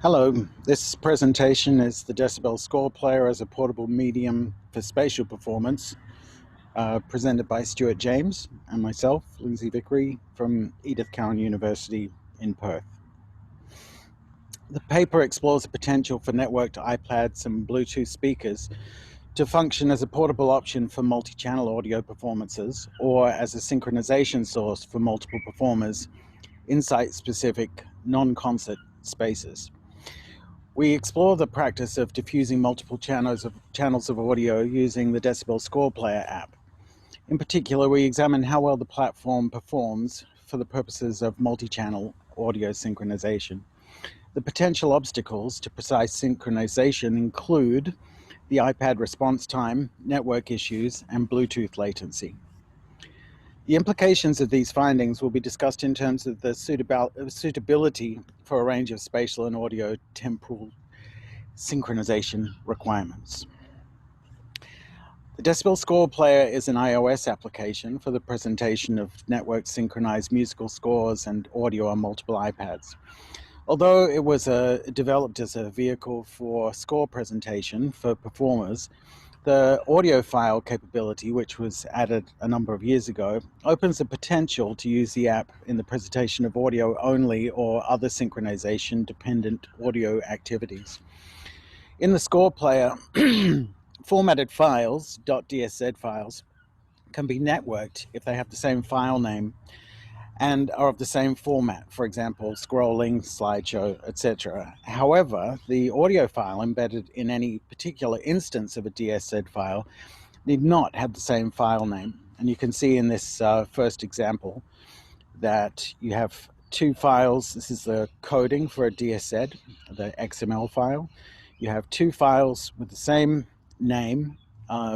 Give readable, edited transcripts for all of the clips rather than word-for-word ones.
Hello, this presentation is the Decibel Scoreplayer as a portable medium for spatial performance, presented by Stuart James and myself, Lindsay Vickery, from Edith Cowan University in Perth. The paper explores the potential for networked iPads and Bluetooth speakers to function as a portable option for multi-channel audio performances or as a synchronization source for multiple performers in site-specific non-concert spaces. We explore the practice of diffusing multiple channels of audio using the Decibel Scoreplayer app. In particular, we examine how well the platform performs for the purposes of multi-channel audio synchronization. The potential obstacles to precise synchronization include the iPad response time, network issues, and Bluetooth latency. The implications of these findings will be discussed in terms of the suitability for a range of spatial and audio temporal synchronization requirements. The Decibel Scoreplayer is an iOS application for the presentation of network synchronized musical scores and audio on multiple iPads. Although it was developed as a vehicle for score presentation for performers, the audio file capability, which was added a number of years ago, opens the potential to use the app in the presentation of audio only or other synchronization dependent audio activities. In the Scoreplayer, formatted files, .dsz files, can be networked if they have the same file name and are of the same format, for example, scrolling, slideshow, etc. However, the audio file embedded in any particular instance of a DSZ file need not have the same file name. And you can see in this first example that you have two files. This is the coding for a DSZ, the XML file. You have two files with the same name,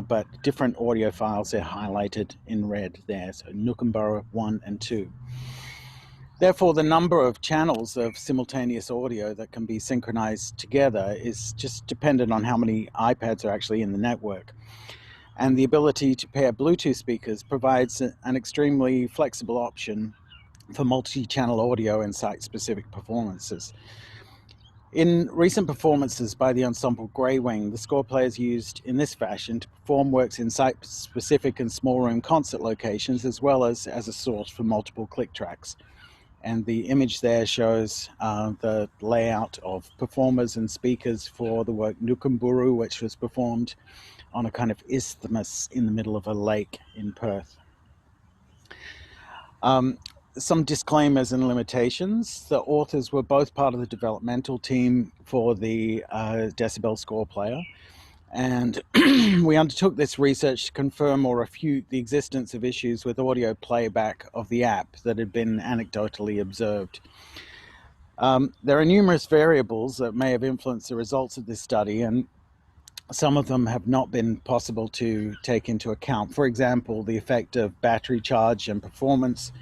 but different audio files. They're highlighted in red there, so Nookinborough 1 and 2. Therefore, the number of channels of simultaneous audio that can be synchronized together is just dependent on how many iPads are actually in the network. And the ability to pair Bluetooth speakers provides an extremely flexible option for multi-channel audio and site-specific performances. In recent performances by the ensemble Grey Wing, the Scoreplayer is used in this fashion to perform works in site-specific and small room concert locations, as well as a source for multiple click tracks. And the image there shows the layout of performers and speakers for the work Nookinborough, which was performed on a kind of isthmus in the middle of a lake in Perth. Some disclaimers and limitations. The authors were both part of the developmental team for the Decibel Scoreplayer, and we undertook this research to confirm or refute the existence of issues with audio playback of the app that had been anecdotally observed. There are numerous variables that may have influenced the results of this study, and some of them have not been possible to take into account. For example, the effect of battery charge and performance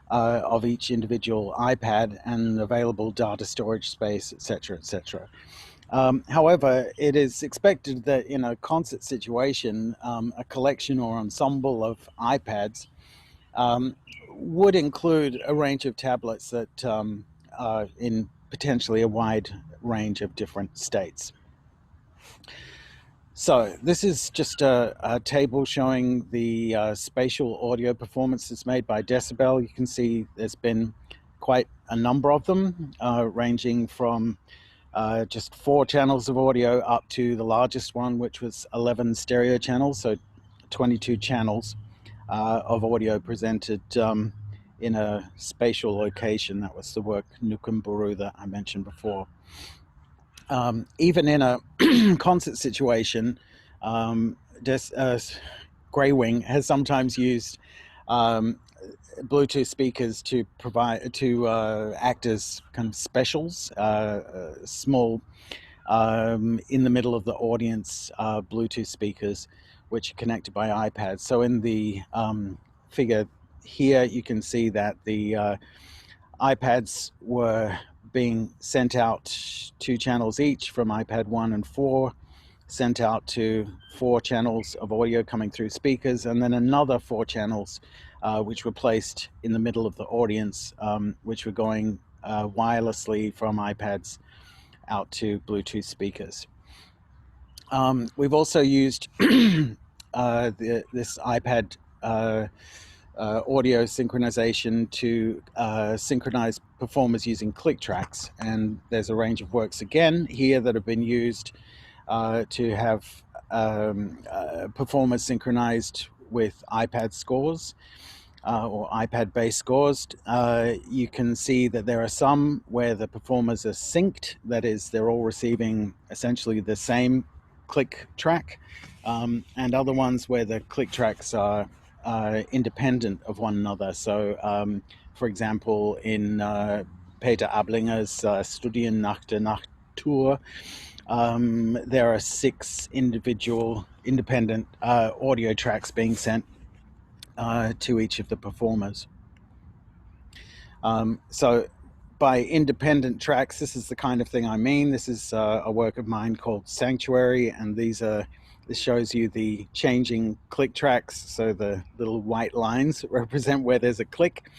of each individual iPad and available data storage space, etc., etc. However, it is expected that in a concert situation, a collection or ensemble of iPads would include a range of tablets that are in potentially a wide range of different states. So this is just a table showing the spatial audio performances made by Decibel. You can see there's been quite a number of them, ranging from just 4 channels of audio up to the largest one, which was 11 stereo channels, so 22 channels of audio presented in a spatial location. That was the work Nookinborough that I mentioned before. Even in a concert situation, Grey Wing has sometimes used Bluetooth speakers to act as kind of specials, small in the middle of the audience Bluetooth speakers, which are connected by iPads. So in the figure here, you can see that the iPads were being sent out 2 channels each from iPad 1 and 4, sent out to 4 channels of audio coming through speakers, and then another 4 channels which were placed in the middle of the audience, which were going wirelessly from iPads out to Bluetooth speakers. We've also used this iPad audio synchronization to synchronize performers using click tracks, and there's a range of works again here that have been used to have performers synchronized with iPad scores or iPad-based scores. You can see that there are some where the performers are synced, that is, they're all receiving essentially the same click track, and other ones where the click tracks are independent of one another. So, for example, in Peter Ablinger's Studien nach der Natur, there are 6 individual independent audio tracks being sent to each of the performers. So by independent tracks, this is the kind of thing I mean. This is a work of mine called Sanctuary, and this shows you the changing click tracks. So the little white lines represent where there's a click,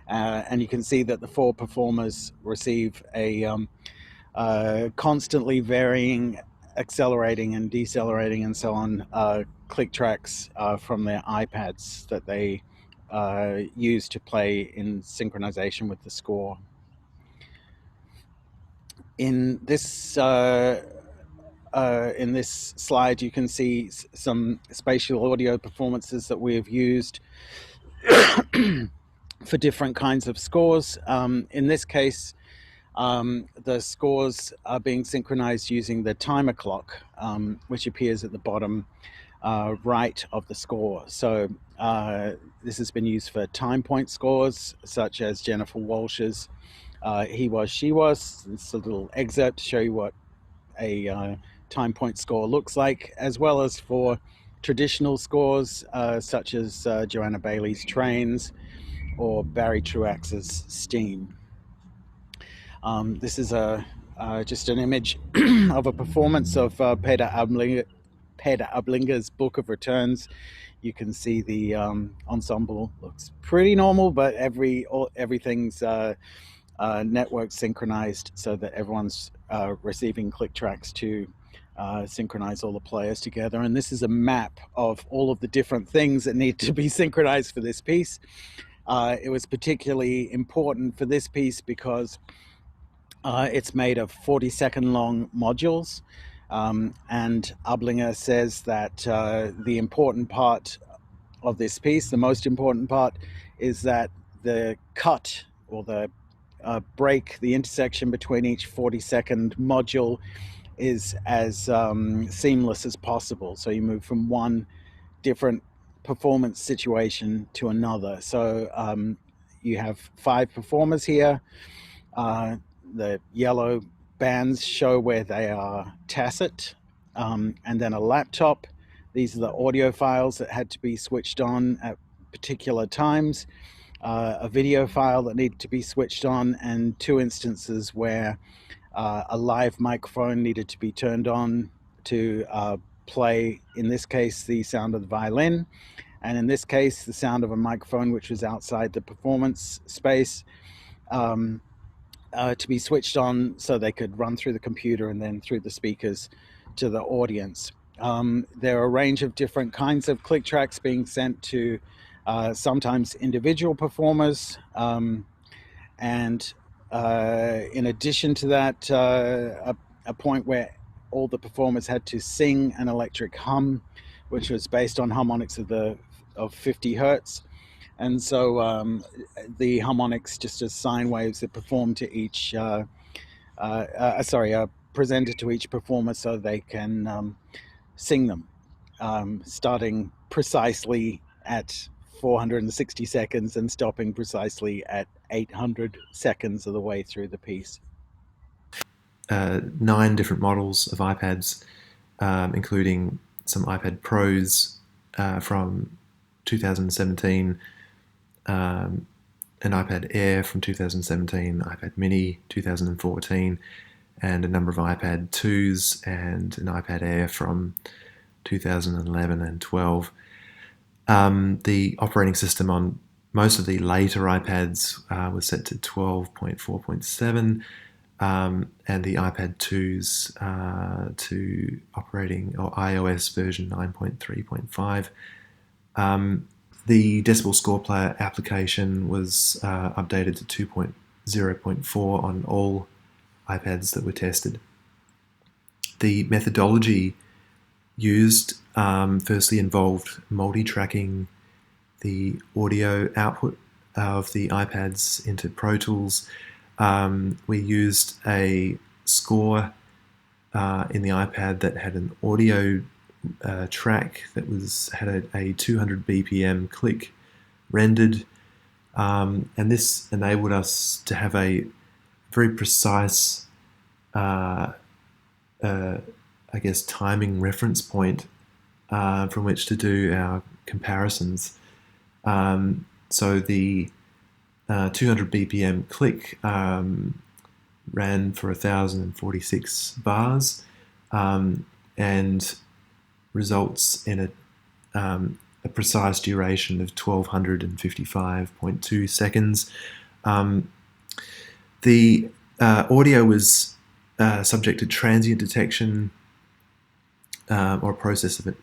and you can see that the 4 performers receive a constantly varying, accelerating and decelerating and so on click tracks from their iPads that they use to play in synchronization with the score. In this slide, you can see some spatial audio performances that we have used for different kinds of scores. In this case, the scores are being synchronized using the timer clock, which appears at the bottom right of the score. So this has been used for time point scores, such as Jennifer Walsh's He Was, She Was. It's a little excerpt to show you what a time point score looks like, as well as for traditional scores, such as Joanna Bailey's Trains or Barry Truax's Steam. This is just an image of a performance of Peter Ablinger's Book of Returns. You can see the ensemble looks pretty normal, but everything's network synchronized so that everyone's receiving click tracks to synchronize all the players together. And this is a map of all of the different things that need to be synchronized for this piece. It was particularly important for this piece because it's made of 40-second long modules, and Ablinger says that the important part of this piece, the most important part, is that the cut or the break, the intersection between each 40-second module is as seamless as possible. So you move from one different performance situation to another. So you have 5 performers here. The yellow bands show where they are tacit, and then a laptop. These are the audio files that had to be switched on at particular times, a video file that needed to be switched on, and 2 instances where a live microphone needed to be turned on to play, in this case, the sound of the violin, and in this case, the sound of a microphone which was outside the performance space, to be switched on so they could run through the computer and then through the speakers to the audience. There are a range of different kinds of click tracks being sent to sometimes individual performers, and in addition to that, a point where all the performers had to sing an electric hum, which was based on harmonics of 50 hertz. And so the harmonics, just as sine waves, that perform to each, presented to each performer so they can sing them, starting precisely at 460 seconds and stopping precisely at 800 seconds of the way through the piece. 9 different models of iPads, including some iPad Pros from 2017, an iPad Air from 2017, iPad Mini 2014, and a number of iPad 2s and an iPad Air from 2011 and 12. The operating system on most of the later iPads was set to 12.4.7. and the iPad 2s to operating or iOS version 9.3.5. The Decibel Scoreplayer application was updated to 2.0.4 on all iPads that were tested. The methodology used firstly involved multi-tracking the audio output of the iPads into Pro Tools. We used a score in the iPad that had an audio track that had a 200 BPM click rendered, and this enabled us to have a very precise, I guess, timing reference point from which to do our comparisons. So the 200 BPM click ran for 1,046 bars and results in a precise duration of 1,255.2 seconds. The audio was subject to transient detection or a process of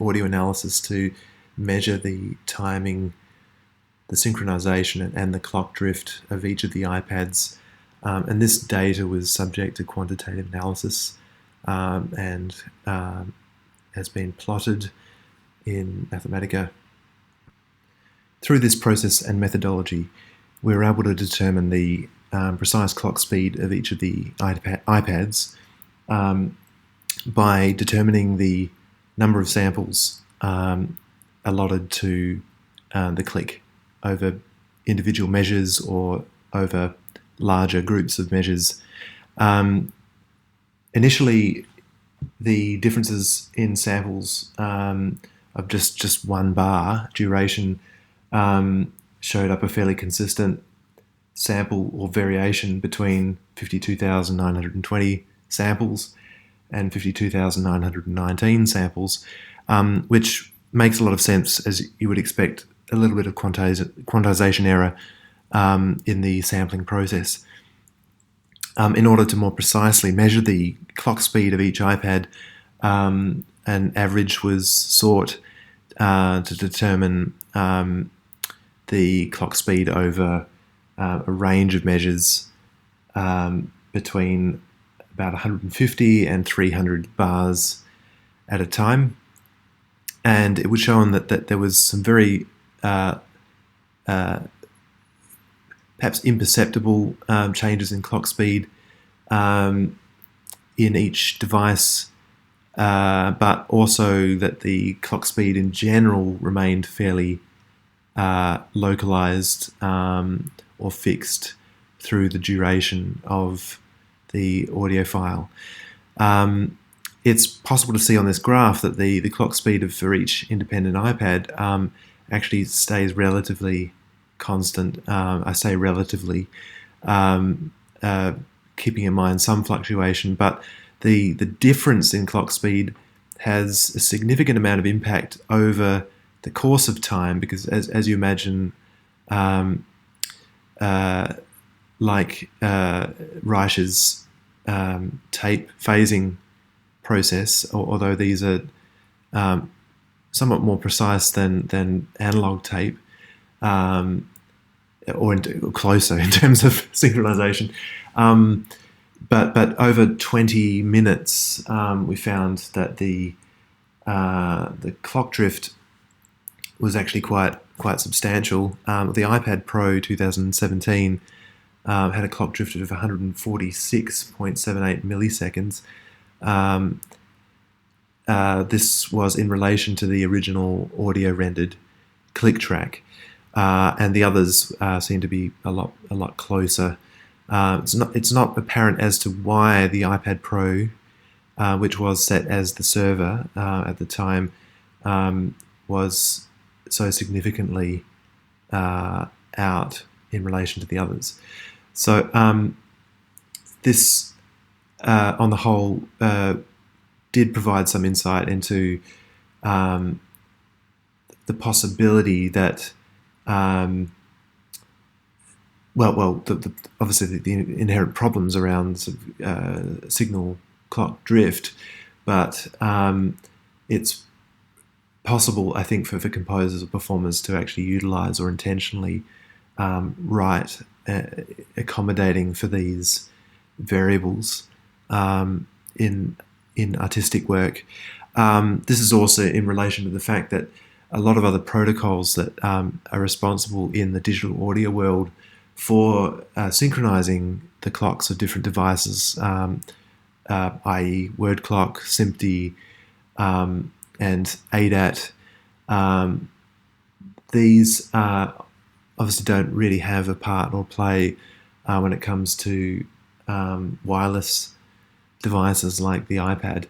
audio analysis to measure the timing, the synchronization, and the clock drift of each of the iPads. And this data was subject to quantitative analysis and has been plotted in Mathematica. Through this process and methodology, we were able to determine the precise clock speed of each of the iPads by determining the number of samples allotted to the click over individual measures or over larger groups of measures. Initially, the differences in samples of just 1 bar duration showed up a fairly consistent sample or variation between 52,920 samples and 52,919 samples, which makes a lot of sense, as you would expect a little bit of quantization error in the sampling process. In order to more precisely measure the clock speed of each iPad, an average was sought to determine the clock speed over a range of measures between about 150 and 300 bars at a time. And it was shown that there was some very perhaps imperceptible changes in clock speed in each device, but also that the clock speed in general remained fairly localized or fixed through the duration of the audio file. It's possible to see on this graph that the clock speed for each independent iPad actually stays relatively constant. I say relatively, keeping in mind some fluctuation, but the difference in clock speed has a significant amount of impact over the course of time, because as you imagine, like Reich's tape phasing process, although these are somewhat more precise than analog tape, or closer in terms of synchronization. But over 20 minutes, we found that the clock drift was actually quite substantial. The iPad Pro 2017 had a clock drift of 146.78 milliseconds. This was in relation to the original audio rendered click track, and the others seem to be a lot closer. It's not apparent as to why the iPad Pro, which was set as the server at the time, was so significantly out in relation to the others. So this, on the whole, did provide some insight into the possibility that obviously the inherent problems around sort of, signal clock drift, but it's possible, I think, for composers or performers to actually utilize or intentionally write accommodating for these variables in artistic work. This is also in relation to the fact that a lot of other protocols that are responsible in the digital audio world for synchronizing the clocks of different devices, i.e. word clock, SMPTE, and ADAT, these obviously don't really have a part or play when it comes to wireless devices like the iPad.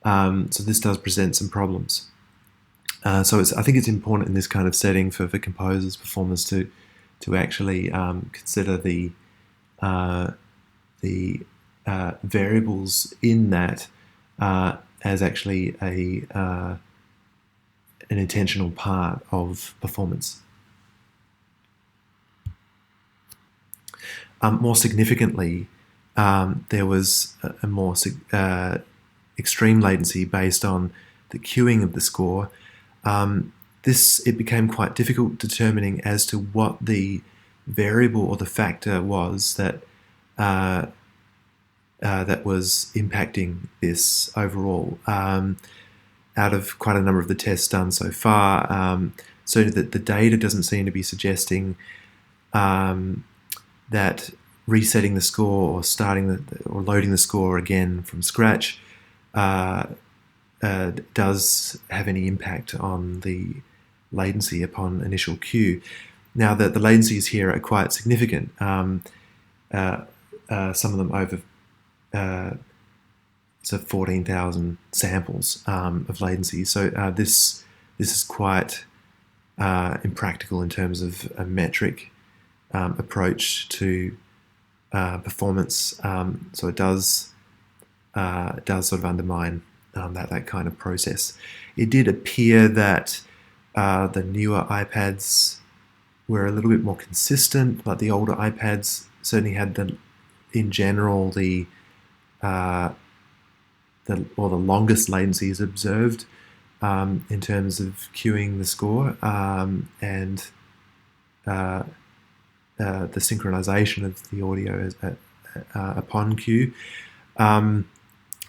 So this does present some problems. So I think it's important in this kind of setting for composers, performers to actually consider the variables in that as actually an intentional part of performance. More significantly, there was a more extreme latency based on the queuing of the score. It became quite difficult determining as to what the variable or the factor was that that was impacting this overall. Out of quite a number of the tests done so far, so that the data doesn't seem to be suggesting that resetting the score or or loading the score again from scratch does have any impact on the latency upon initial cue. Now, the latencies here are quite significant. Some of them over 14,000 samples of latency. So this is quite impractical in terms of a metric approach to performance. So it does sort of undermine that kind of process. It did appear that the newer iPads were a little bit more consistent, like the older iPads certainly had in general the longest latencies observed in terms of queuing the score and the synchronization of the audio upon cue.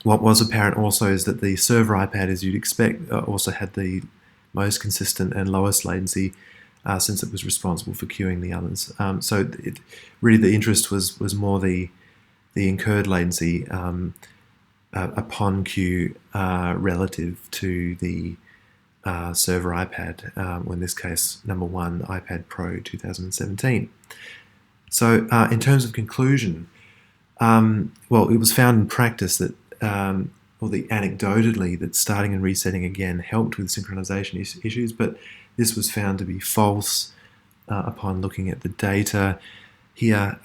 What was apparent also is that the server iPad, as you'd expect, also had the most consistent and lowest latency since it was responsible for queuing the others. So really the interest was more the incurred latency upon cue relative to the server iPad, or in this case, number one, iPad Pro 2017. So in terms of conclusion, well, it was found in practice that, anecdotally, that starting and resetting again helped with synchronization issues, but this was found to be false upon looking at the data here.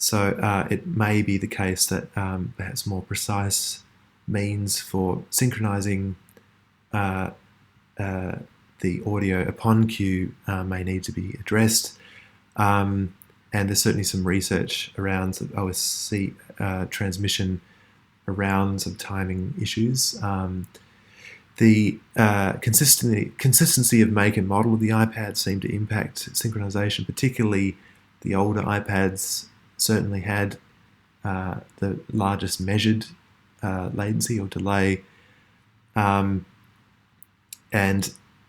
So it may be the case that perhaps more precise means for synchronizing the audio upon cue may need to be addressed. And there's certainly some research around OSC transmission around some timing issues. The consistency of make and model of the iPad seemed to impact synchronization, particularly the older iPads certainly had the largest measured latency or delay. And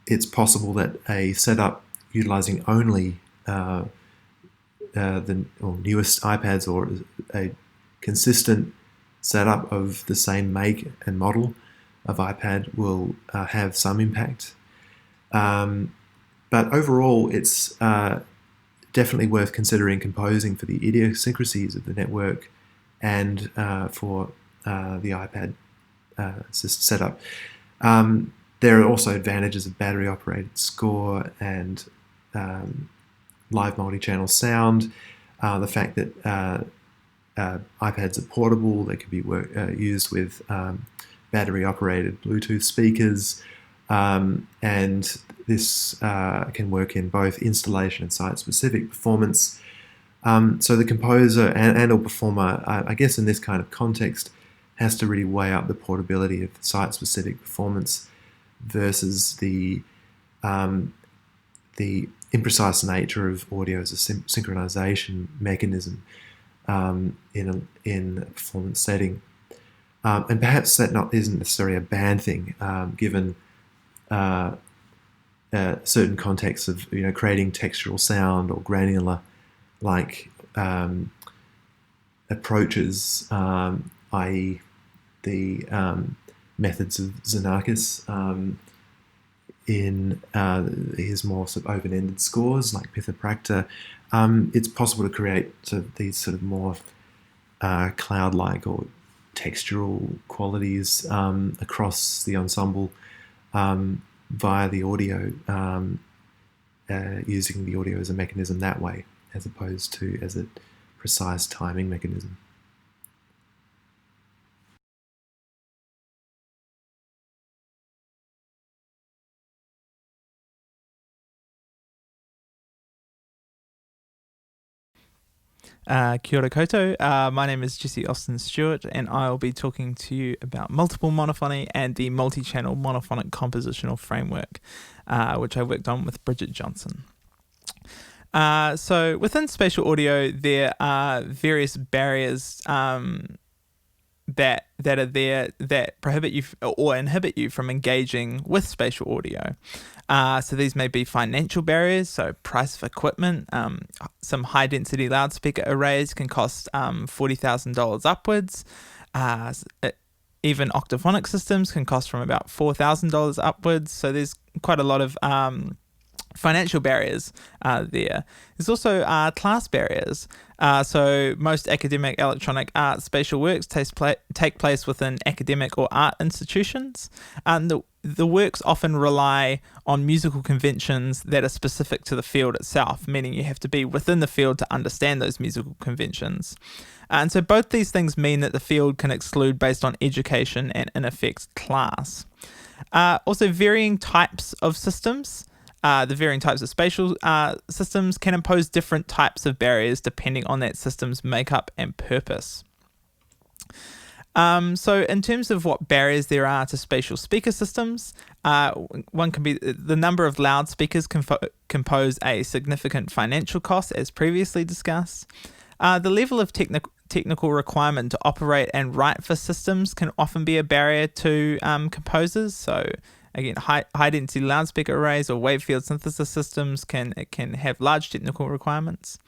it's possible that a setup utilizing only the newest iPads or a consistent setup of the same make and model of iPad will have some impact. But overall, it's definitely worth considering composing for the idiosyncrasies of the network and for the iPad setup. There are also advantages of battery-operated score and live multi-channel sound. The fact that iPads are portable, they can be used with battery-operated Bluetooth speakers. And this can work in both installation and site-specific performance. So the composer and or performer, I guess in this kind of context, has to really weigh up the portability of site-specific performance versus the imprecise nature of audio as a synchronization mechanism in a performance setting. And perhaps that isn't necessarily a bad thing, given certain contexts of creating textural sound or granular approaches, i.e. the methods of Xenakis in his more sort of open-ended scores like Pitha. It's possible to create these sort of more cloud-like or textural qualities across the ensemble via the audio, using the audio as a mechanism that way, as opposed to as a precise timing mechanism. Kia ora koutou. My name is Jesse Austin-Stewart, and I'll be talking to you about multiple monophony and the multi-channel monophonic compositional framework, which I worked on with Bridget Johnson. So within spatial audio, there are various barriers that are there that prohibit you or inhibit you from engaging with spatial audio. So these may be financial barriers, so price of equipment. Some high-density loudspeaker arrays can cost $40,000 upwards. Even octaphonic systems can cost from about $4,000 upwards. So there's quite a lot of financial barriers there. There's also class barriers. So most academic electronic art spatial works take place within academic or art institutions. The works often rely on musical conventions that are specific to the field itself, meaning you have to be within the field to understand those musical conventions. And so both these things mean that the field can exclude based on education and, in effect, class. Also, varying types of systems. The varying types of spatial systems can impose different types of barriers depending on that system's makeup and purpose. So in terms of what barriers there are to spatial speaker systems, one can be the number of loudspeakers compose a significant financial cost, as previously discussed. The level of technical requirement to operate and write for systems can often be a barrier to composers. So again, high-density loudspeaker arrays or wave field synthesis systems can have large technical requirements.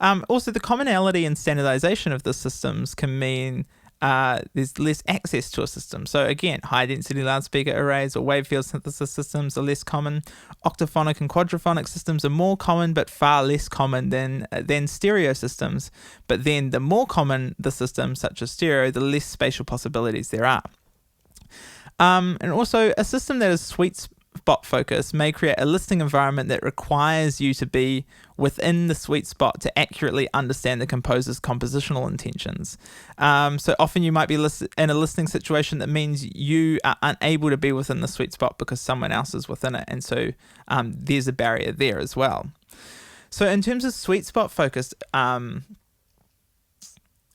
Also, the commonality and standardization of the systems can mean there's less access to a system. So again, high-density loudspeaker arrays or wave field synthesis systems are less common. Octaphonic and quadraphonic systems are more common, but far less common than stereo systems. But then the more common the system, such as stereo, the less spatial possibilities there are. And also, a system that is sweet spot focused may create a listening environment that requires you to be within the sweet spot to accurately understand the composer's compositional intentions. So often you might be in a listening situation that means you are unable to be within the sweet spot because someone else is within it. And so there's a barrier there as well. So in terms of sweet spot focused,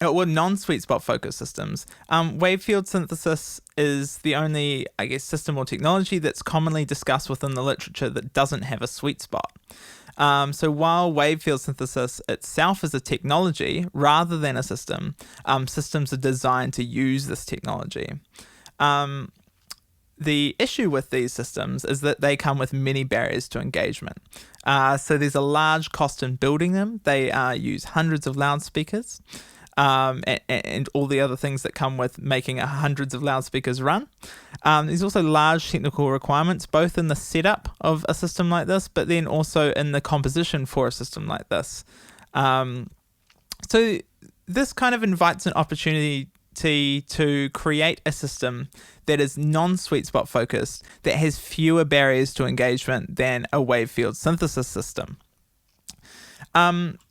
or non-sweet spot focused systems, wave field synthesis is the only, system or technology that's commonly discussed within the literature that doesn't have a sweet spot. So while wave field synthesis itself is a technology rather than a system, systems are designed to use this technology. The issue with these systems is that they come with many barriers to engagement. So there's a large cost in building them. They use hundreds of loudspeakers. And all the other things that come with making hundreds of loudspeakers run. There's also large technical requirements, both in the setup of a system like this, but then also in the composition for a system like this. So this kind of invites an opportunity to create a system that is non-sweet spot focused, that has fewer barriers to engagement than a wave field synthesis system.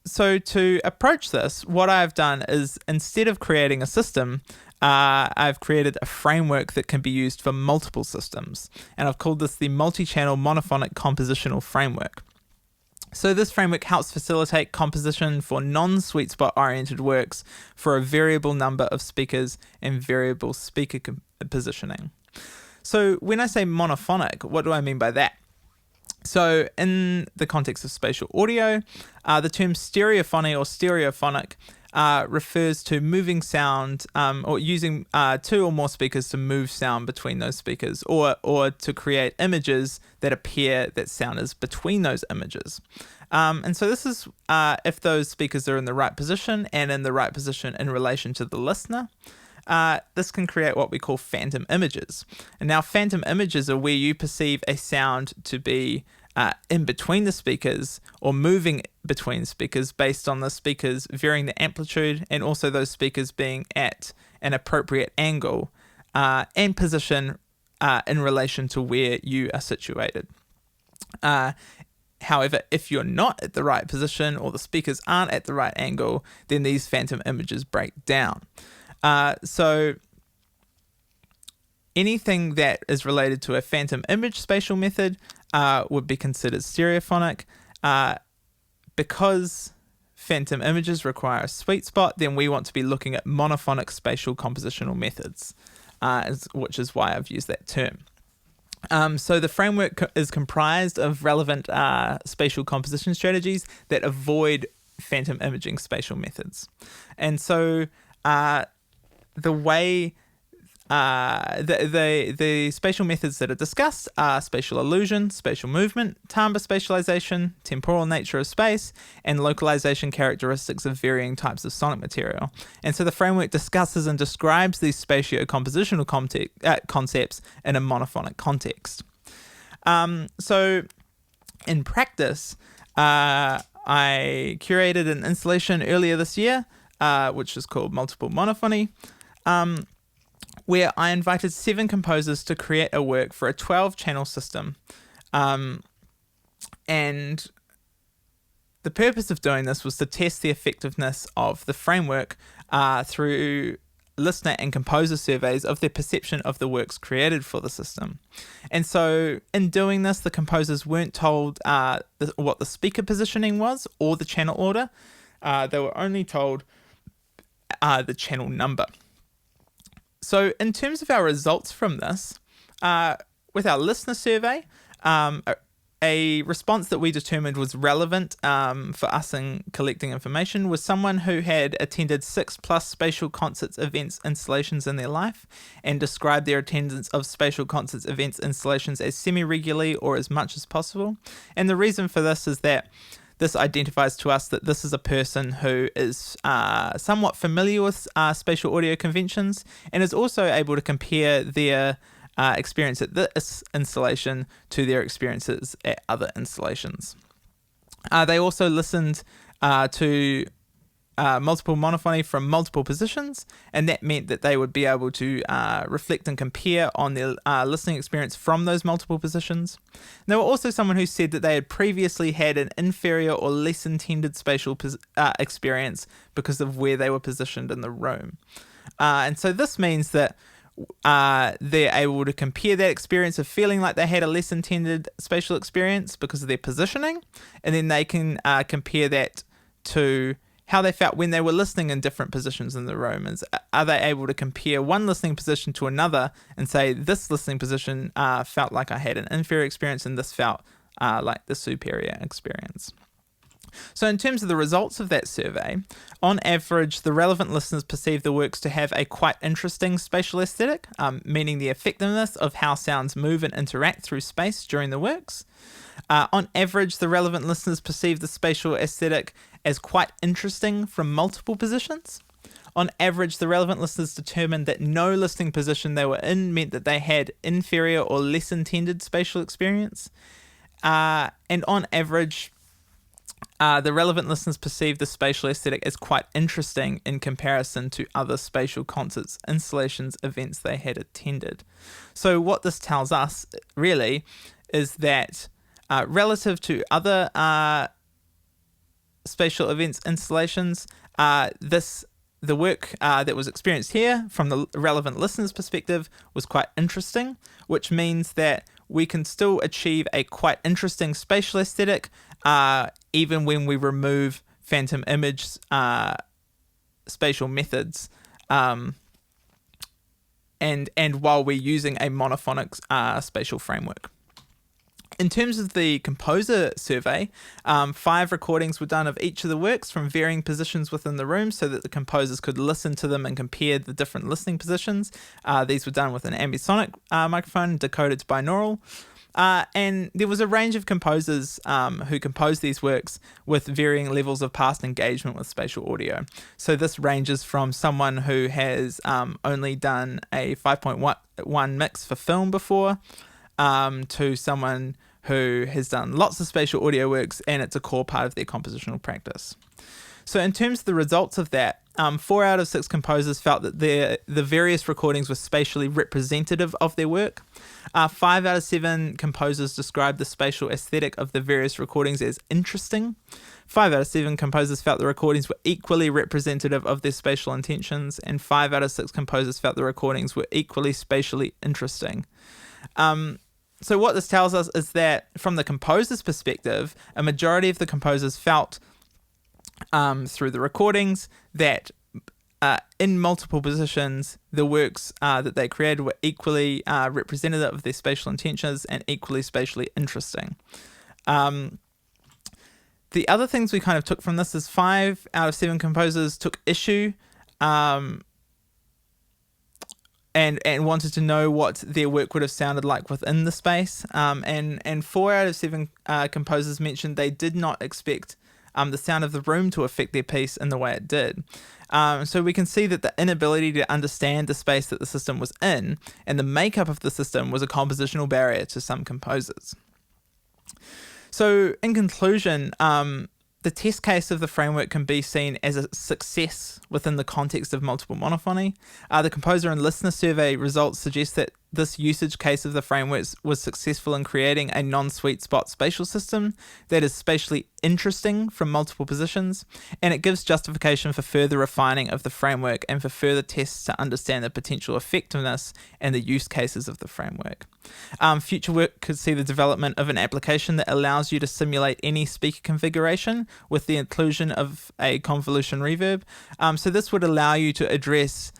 So to approach this, what I've done is, instead of creating a system, I've created a framework that can be used for multiple systems, and I've called this the Multichannel Monophonic Compositional Framework. So this framework helps facilitate composition for non-sweet spot oriented works for a variable number of speakers and variable speaker positioning. So when I say monophonic, what do I mean by that? So in the context of spatial audio, the term stereophony or stereophonic refers to moving sound or using two or more speakers to move sound between those speakers, or to create images that appear that sound is between those images. And so this is if those speakers are in the right position and in the right position in relation to the listener. This can create what we call phantom images. And now phantom images are where you perceive a sound to be in between the speakers or moving between speakers based on the speakers varying the amplitude and also those speakers being at an appropriate angle and position in relation to where you are situated. However, if you're not at the right position or the speakers aren't at the right angle, then these phantom images break down. So anything that is related to a phantom image spatial method would be considered stereophonic. Because phantom images require a sweet spot, then we want to be looking at monophonic spatial compositional methods, which is why I've used that term. So the framework is comprised of relevant spatial composition strategies that avoid phantom imaging spatial methods. And so the way the spatial methods that are discussed are spatial illusion, spatial movement, timbre spatialization, temporal nature of space, and localization characteristics of varying types of sonic material. And so the framework discusses and describes these spatio-compositional concepts in a monophonic context. So in practice, I curated an installation earlier this year, which is called Multiple Monophony, where I invited 7 composers to create a work for a 12-channel system. And the purpose of doing this was to test the effectiveness of the framework through listener and composer surveys of their perception of the works created for the system. And so in doing this, the composers weren't told what the speaker positioning was or the channel order. They were only told the channel number. So in terms of our results from this, with our listener survey, a response that we determined was relevant for us in collecting information was someone who had attended 6+ spatial concerts, events, installations in their life and described their attendance of spatial concerts, events, installations as semi-regularly or as much as possible. And the reason for this is that this identifies to us that this is a person who is somewhat familiar with spatial audio conventions and is also able to compare their experience at this installation to their experiences at other installations. They also listened to multiple monophony from multiple positions, and that meant that they would be able to reflect and compare on their listening experience from those multiple positions. And there were also someone who said that they had previously had an inferior or less intended spatial experience because of where they were positioned in the room. And so this means that they're able to compare that experience of feeling like they had a less intended spatial experience because of their positioning, and then they can compare that to how they felt when they were listening in different positions in the room. Are they able to compare one listening position to another and say, this listening position felt like I had an inferior experience and this felt like the superior experience? So in terms of the results of that survey, on average, the relevant listeners perceive the works to have a quite interesting spatial aesthetic, meaning the effectiveness of how sounds move and interact through space during the works. On average, the relevant listeners perceive the spatial aesthetic as quite interesting from multiple positions. On average, the relevant listeners determined that no listening position they were in meant that they had inferior or less intended spatial experience. And on average, the relevant listeners perceive the spatial aesthetic as quite interesting in comparison to other spatial concerts, installations, events they had attended. So what this tells us, really, is that relative to other spatial events, installations, this the work that was experienced here from the relevant listener's perspective was quite interesting, which means that we can still achieve a quite interesting spatial aesthetic even when we remove phantom image spatial methods and while we're using a monophonic spatial framework. In terms of the composer survey, 5 recordings were done of each of the works from varying positions within the room so that the composers could listen to them and compare the different listening positions. These were done with an Ambisonic microphone decoded to binaural. And there was a range of composers who composed these works with varying levels of past engagement with spatial audio. So this ranges from someone who has only done a 5.1 mix for film before, to someone who has done lots of spatial audio works and it's a core part of their compositional practice. So in terms of the results of that, 4 out of 6 composers felt that the various recordings were spatially representative of their work. 5 out of 7 composers described the spatial aesthetic of the various recordings as interesting. 5 out of 7 composers felt the recordings were equally representative of their spatial intentions, and 5 out of 6 composers felt the recordings were equally spatially interesting. So what this tells us is that from the composer's perspective, a majority of the composers felt through the recordings that in multiple positions, the works that they created were equally representative of their spatial intentions and equally spatially interesting. The other things we kind of took from this is 5 out of 7 composers took issue and wanted to know what their work would have sounded like within the space. And 4 out of 7 composers mentioned they did not expect the sound of the room to affect their piece in the way it did. So we can see that the inability to understand the space that the system was in and the makeup of the system was a compositional barrier to some composers. So in conclusion, the test case of the framework can be seen as a success within the context of multiple monophony. The composer and listener survey results suggest that this usage case of the framework was successful in creating a non-sweet spot spatial system that is spatially interesting from multiple positions, and it gives justification for further refining of the framework and for further tests to understand the potential effectiveness and the use cases of the framework. Future work could see the development of an application that allows you to simulate any speaker configuration with the inclusion of a convolution reverb. So this would allow you to address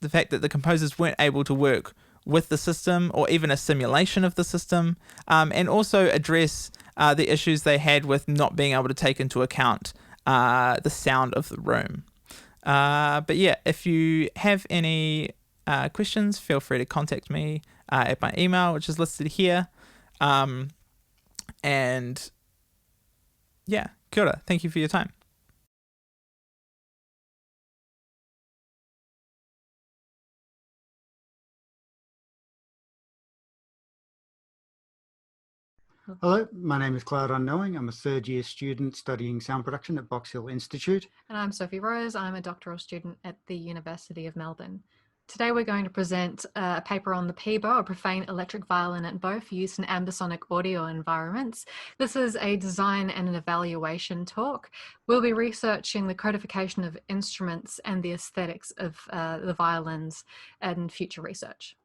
the fact that the composers weren't able to work with the system or even a simulation of the system, and also address the issues they had with not being able to take into account the sound of the room. But yeah, if you have any questions, feel free to contact me at my email, which is listed here. And yeah, kia ora. Thank you for your time. Hello, my name is Cloud Unknowing. I'm a third-year student studying sound production at Box Hill Institute. And I'm Sophie Rose. I'm a doctoral student at the University of Melbourne. Today we're going to present a paper on the PEBO, a profane electric violin at bow for use in ambisonic audio environments. This is a design and an evaluation talk. We'll be researching the codification of instruments and the aesthetics of the violins in future research.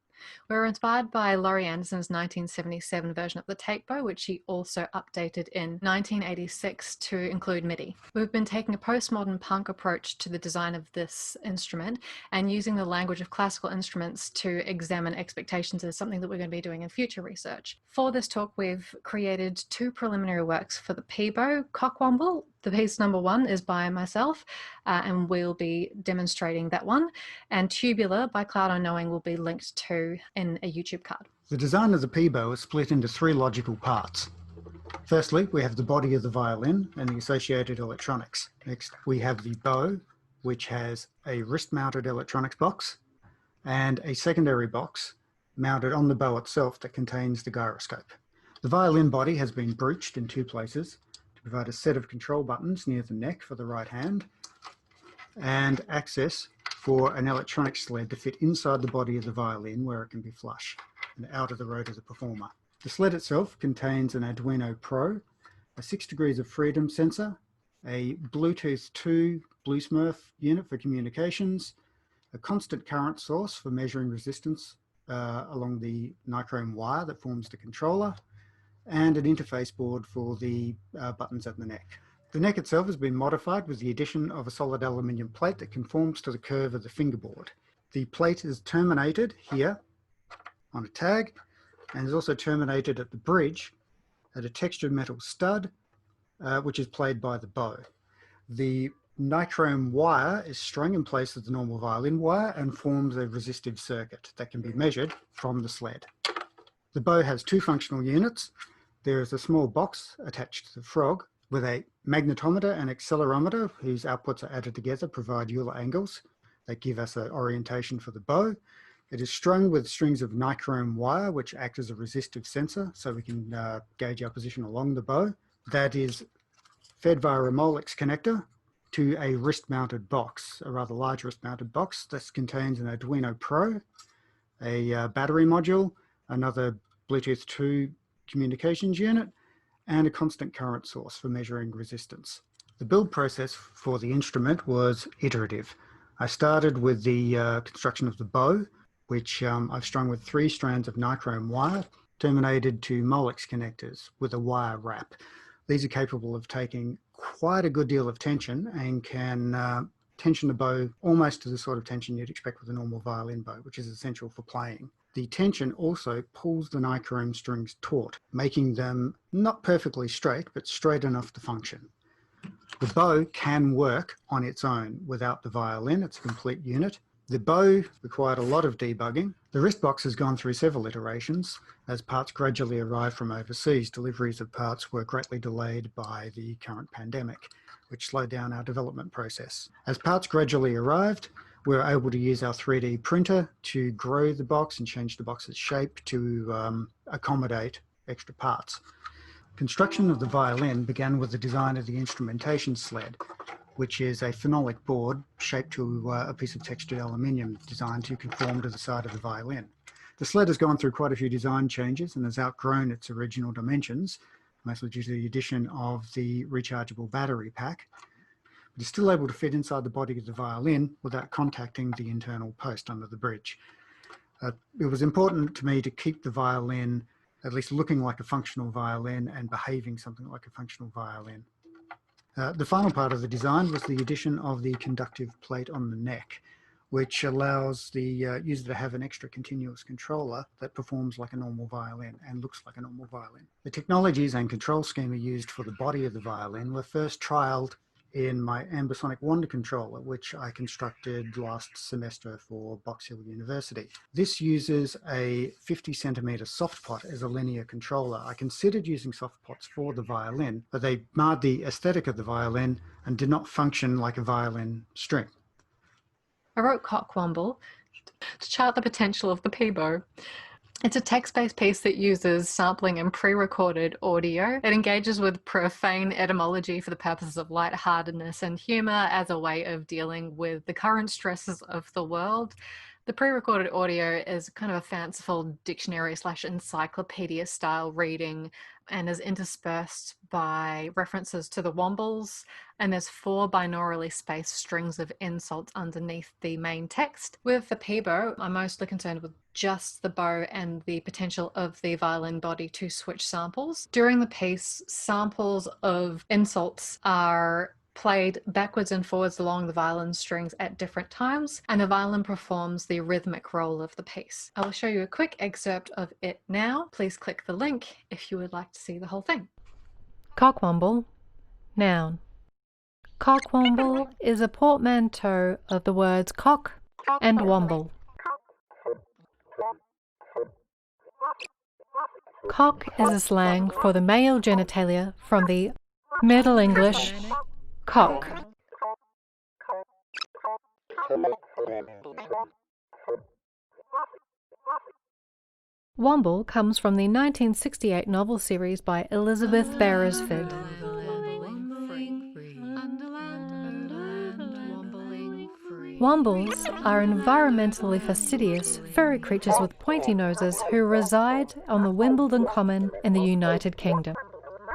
We're inspired by Laurie Anderson's 1977 version of the tape bow, which she also updated in 1986 to include MIDI. We've been taking a postmodern punk approach to the design of this instrument and using the language of classical instruments to examine expectations is something that we're going to be doing in future research. For this talk, we've created 2 preliminary works for the PEBO, Cockwomble. The piece number 1 is by myself, and we'll be demonstrating that one. And Tubular by Cloud Unknowing will be linked to in a YouTube card. The design of the PEBO is split into 3 logical parts. Firstly, we have the body of the violin and the associated electronics. Next, we have the bow, which has a wrist-mounted electronics box and a secondary box mounted on the bow itself that contains the gyroscope. The violin body has been brooched in 2 places to provide a set of control buttons near the neck for the right hand and access for an electronic sled to fit inside the body of the violin where it can be flush and out of the road of the performer. The sled itself contains an Arduino Pro, a 6 degrees of freedom sensor, a Bluetooth 2 Bluesmurth unit for communications, a constant current source for measuring resistance along the nichrome wire that forms the controller, and an interface board for the buttons at the neck. The neck itself has been modified with the addition of a solid aluminium plate that conforms to the curve of the fingerboard. The plate is terminated here on a tag, and is also terminated at the bridge at a textured metal stud, which is played by the bow. The nichrome wire is strung in place of the normal violin wire and forms a resistive circuit that can be measured from the sled. The bow has two functional units. There is a small box attached to the frog with a magnetometer and accelerometer whose outputs are added together, provide Euler angles that give us an orientation for the bow. It is strung with strings of nichrome wire which act as a resistive sensor, so we can gauge our position along the bow. That is fed via a Molex connector to a wrist-mounted box, a rather large wrist-mounted box. This contains an Arduino Pro, a battery module, another Bluetooth 2 communications unit, and a constant current source for measuring resistance. The build process for the instrument was iterative. I started with the construction of the bow, which I've strung with 3 strands of nichrome wire terminated to Molex connectors with a wire wrap. These are capable of taking quite a good deal of tension and can tension the bow almost to the sort of tension you'd expect with a normal violin bow, which is essential for playing. The tension also pulls the nichrome strings taut, making them not perfectly straight, but straight enough to function. The bow can work on its own without the violin. It's a complete unit. The bow required a lot of debugging. The wrist box has gone through several iterations. As parts gradually arrived from overseas, deliveries of parts were greatly delayed by the current pandemic, which slowed down our development process. As parts gradually arrived, we were able to use our 3D printer to grow the box and change the box's shape to accommodate extra parts. Construction of the violin began with the design of the instrumentation sled, which is a phenolic board shaped to a piece of textured aluminium designed to conform to the side of the violin. The sled has gone through quite a few design changes and has outgrown its original dimensions, mostly due to the addition of the rechargeable battery pack. But it's still able to fit inside the body of the violin without contacting the internal post under the bridge. It was important to me to keep the violin at least looking like a functional violin and behaving something like a functional violin. The final part of the design was the addition of the conductive plate on the neck, which allows the user to have an extra continuous controller that performs like a normal violin and looks like a normal violin. The technologies and control schema used for the body of the violin were first trialled in my Ambisonic Wanda controller, which I constructed last semester for Box Hill University. This uses a 50 centimetre soft pot as a linear controller. I considered using soft pots for the violin, but they marred the aesthetic of the violin and did not function like a violin string. I wrote Cockwomble to chart the potential of the P-bow. It's a text-based piece that uses sampling and pre-recorded audio. It engages with profane etymology for the purposes of lightheartedness and humour as a way of dealing with the current stresses of the world. The pre-recorded audio is kind of a fanciful dictionary/encyclopedia style reading and is interspersed by references to the wombles, and there's 4 binaurally spaced strings of insults underneath the main text. With the P-bow, I'm mostly concerned with just the bow and the potential of the violin body to switch samples. During the piece, samples of insults are played backwards and forwards along the violin strings at different times, and the violin performs the rhythmic role of the piece. I will show you a quick excerpt of it now. Please click the link if you would like to see the whole thing. Cockwomble, noun. Cockwomble is a portmanteau of the words cock and womble. Cock is a slang for the male genitalia from the Middle English cock. Womble comes from the 1968 novel series by Elizabeth Beresford. Wombles are environmentally fastidious, furry creatures with pointy noses who reside on the Wimbledon Common in the United Kingdom.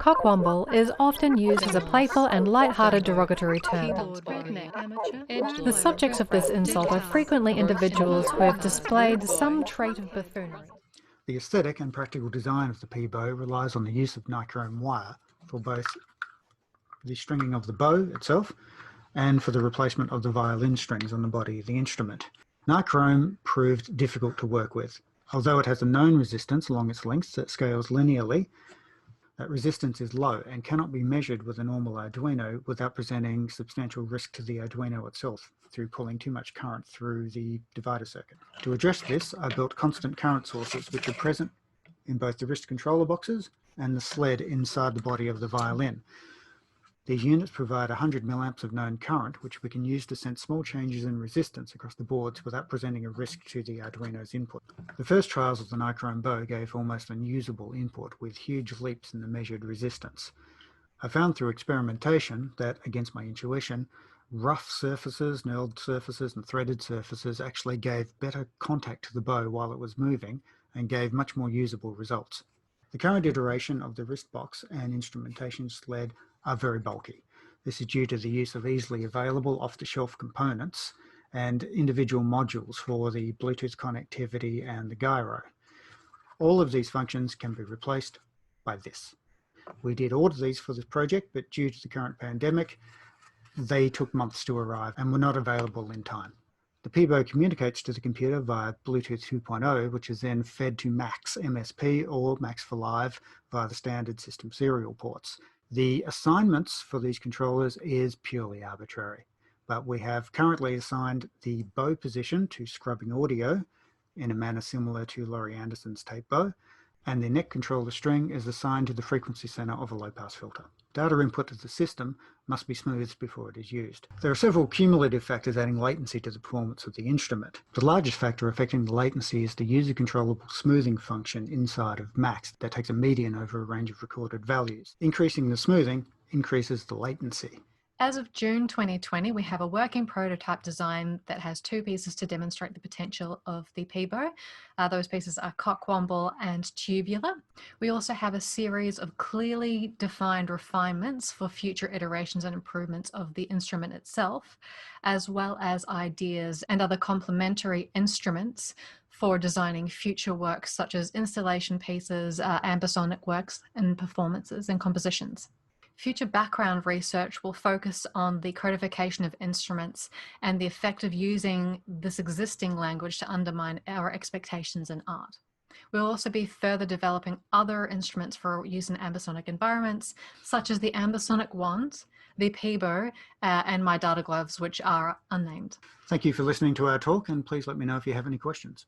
cockwomble is often used as a playful and light-hearted derogatory term. The subjects of this insult are frequently individuals who have displayed some trait of buffoonery. The aesthetic and practical design of the P-bow relies on the use of nichrome wire for both the stringing of the bow itself and for the replacement of the violin strings on the body of the instrument. Nichrome proved difficult to work with. Although it has a known resistance along its length that scales linearly, that resistance is low and cannot be measured with a normal Arduino without presenting substantial risk to the Arduino itself through pulling too much current through the divider circuit. To address this, I built constant current sources which are present in both the wrist controller boxes and the sled inside the body of the violin. These units provide 100 milliamps of known current, which we can use to sense small changes in resistance across the boards without presenting a risk to the Arduino's input. The first trials of the nichrome bow gave almost unusable input with huge leaps in the measured resistance. I found through experimentation that, against my intuition, rough surfaces, knurled surfaces and threaded surfaces actually gave better contact to the bow while it was moving and gave much more usable results. The current iteration of the wrist box and instrumentation sled are very bulky. This is due to the use of easily available off-the-shelf components and individual modules for the Bluetooth connectivity and the gyro. All of these functions can be replaced by this. We did order these for this project, but due to the current pandemic, they took months to arrive and were not available in time. The P-bow communicates to the computer via Bluetooth 2.0, which is then fed to Max MSP or Max for Live via the standard system serial ports. The assignments for these controllers is purely arbitrary, but we have currently assigned the bow position to scrubbing audio in a manner similar to Laurie Anderson's tape bow, and the neck controller string is assigned to the frequency center of a low-pass filter. Data input to the system must be smoothed before it is used. There are several cumulative factors adding latency to the performance of the instrument. The largest factor affecting the latency is the user-controllable smoothing function inside of Max that takes a median over a range of recorded values. Increasing the smoothing increases the latency. As of June 2020, we have a working prototype design that has two pieces to demonstrate the potential of the P-bow. Those pieces are cockwomble and tubular. We also have a series of clearly defined refinements for future iterations and improvements of the instrument itself, as well as ideas and other complementary instruments for designing future works such as installation pieces, ambisonic works, and performances and compositions. Future background research will focus on the codification of instruments and the effect of using this existing language to undermine our expectations in art. We'll also be further developing other instruments for use in ambisonic environments, such as the ambisonic wand, the P-bow, and my data gloves, which are unnamed. Thank you for listening to our talk, and please let me know if you have any questions.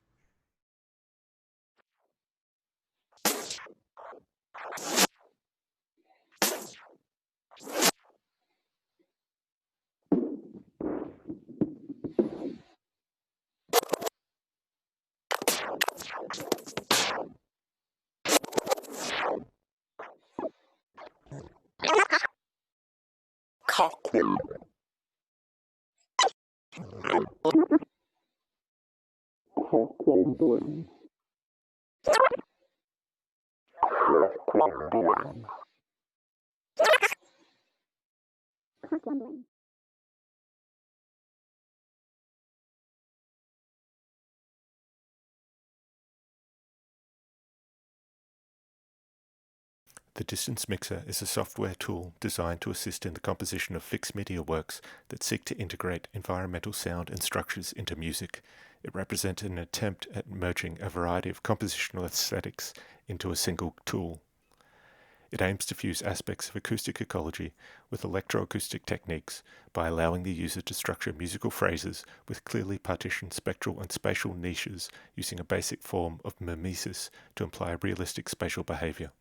The Distance Mixer is a software tool designed to assist in the composition of fixed media works that seek to integrate environmental sound and structures into music. It represents an attempt at merging a variety of compositional aesthetics into a single tool. It aims to fuse aspects of acoustic ecology with electroacoustic techniques by allowing the user to structure musical phrases with clearly partitioned spectral and spatial niches using a basic form of mimesis to imply realistic spatial behavior.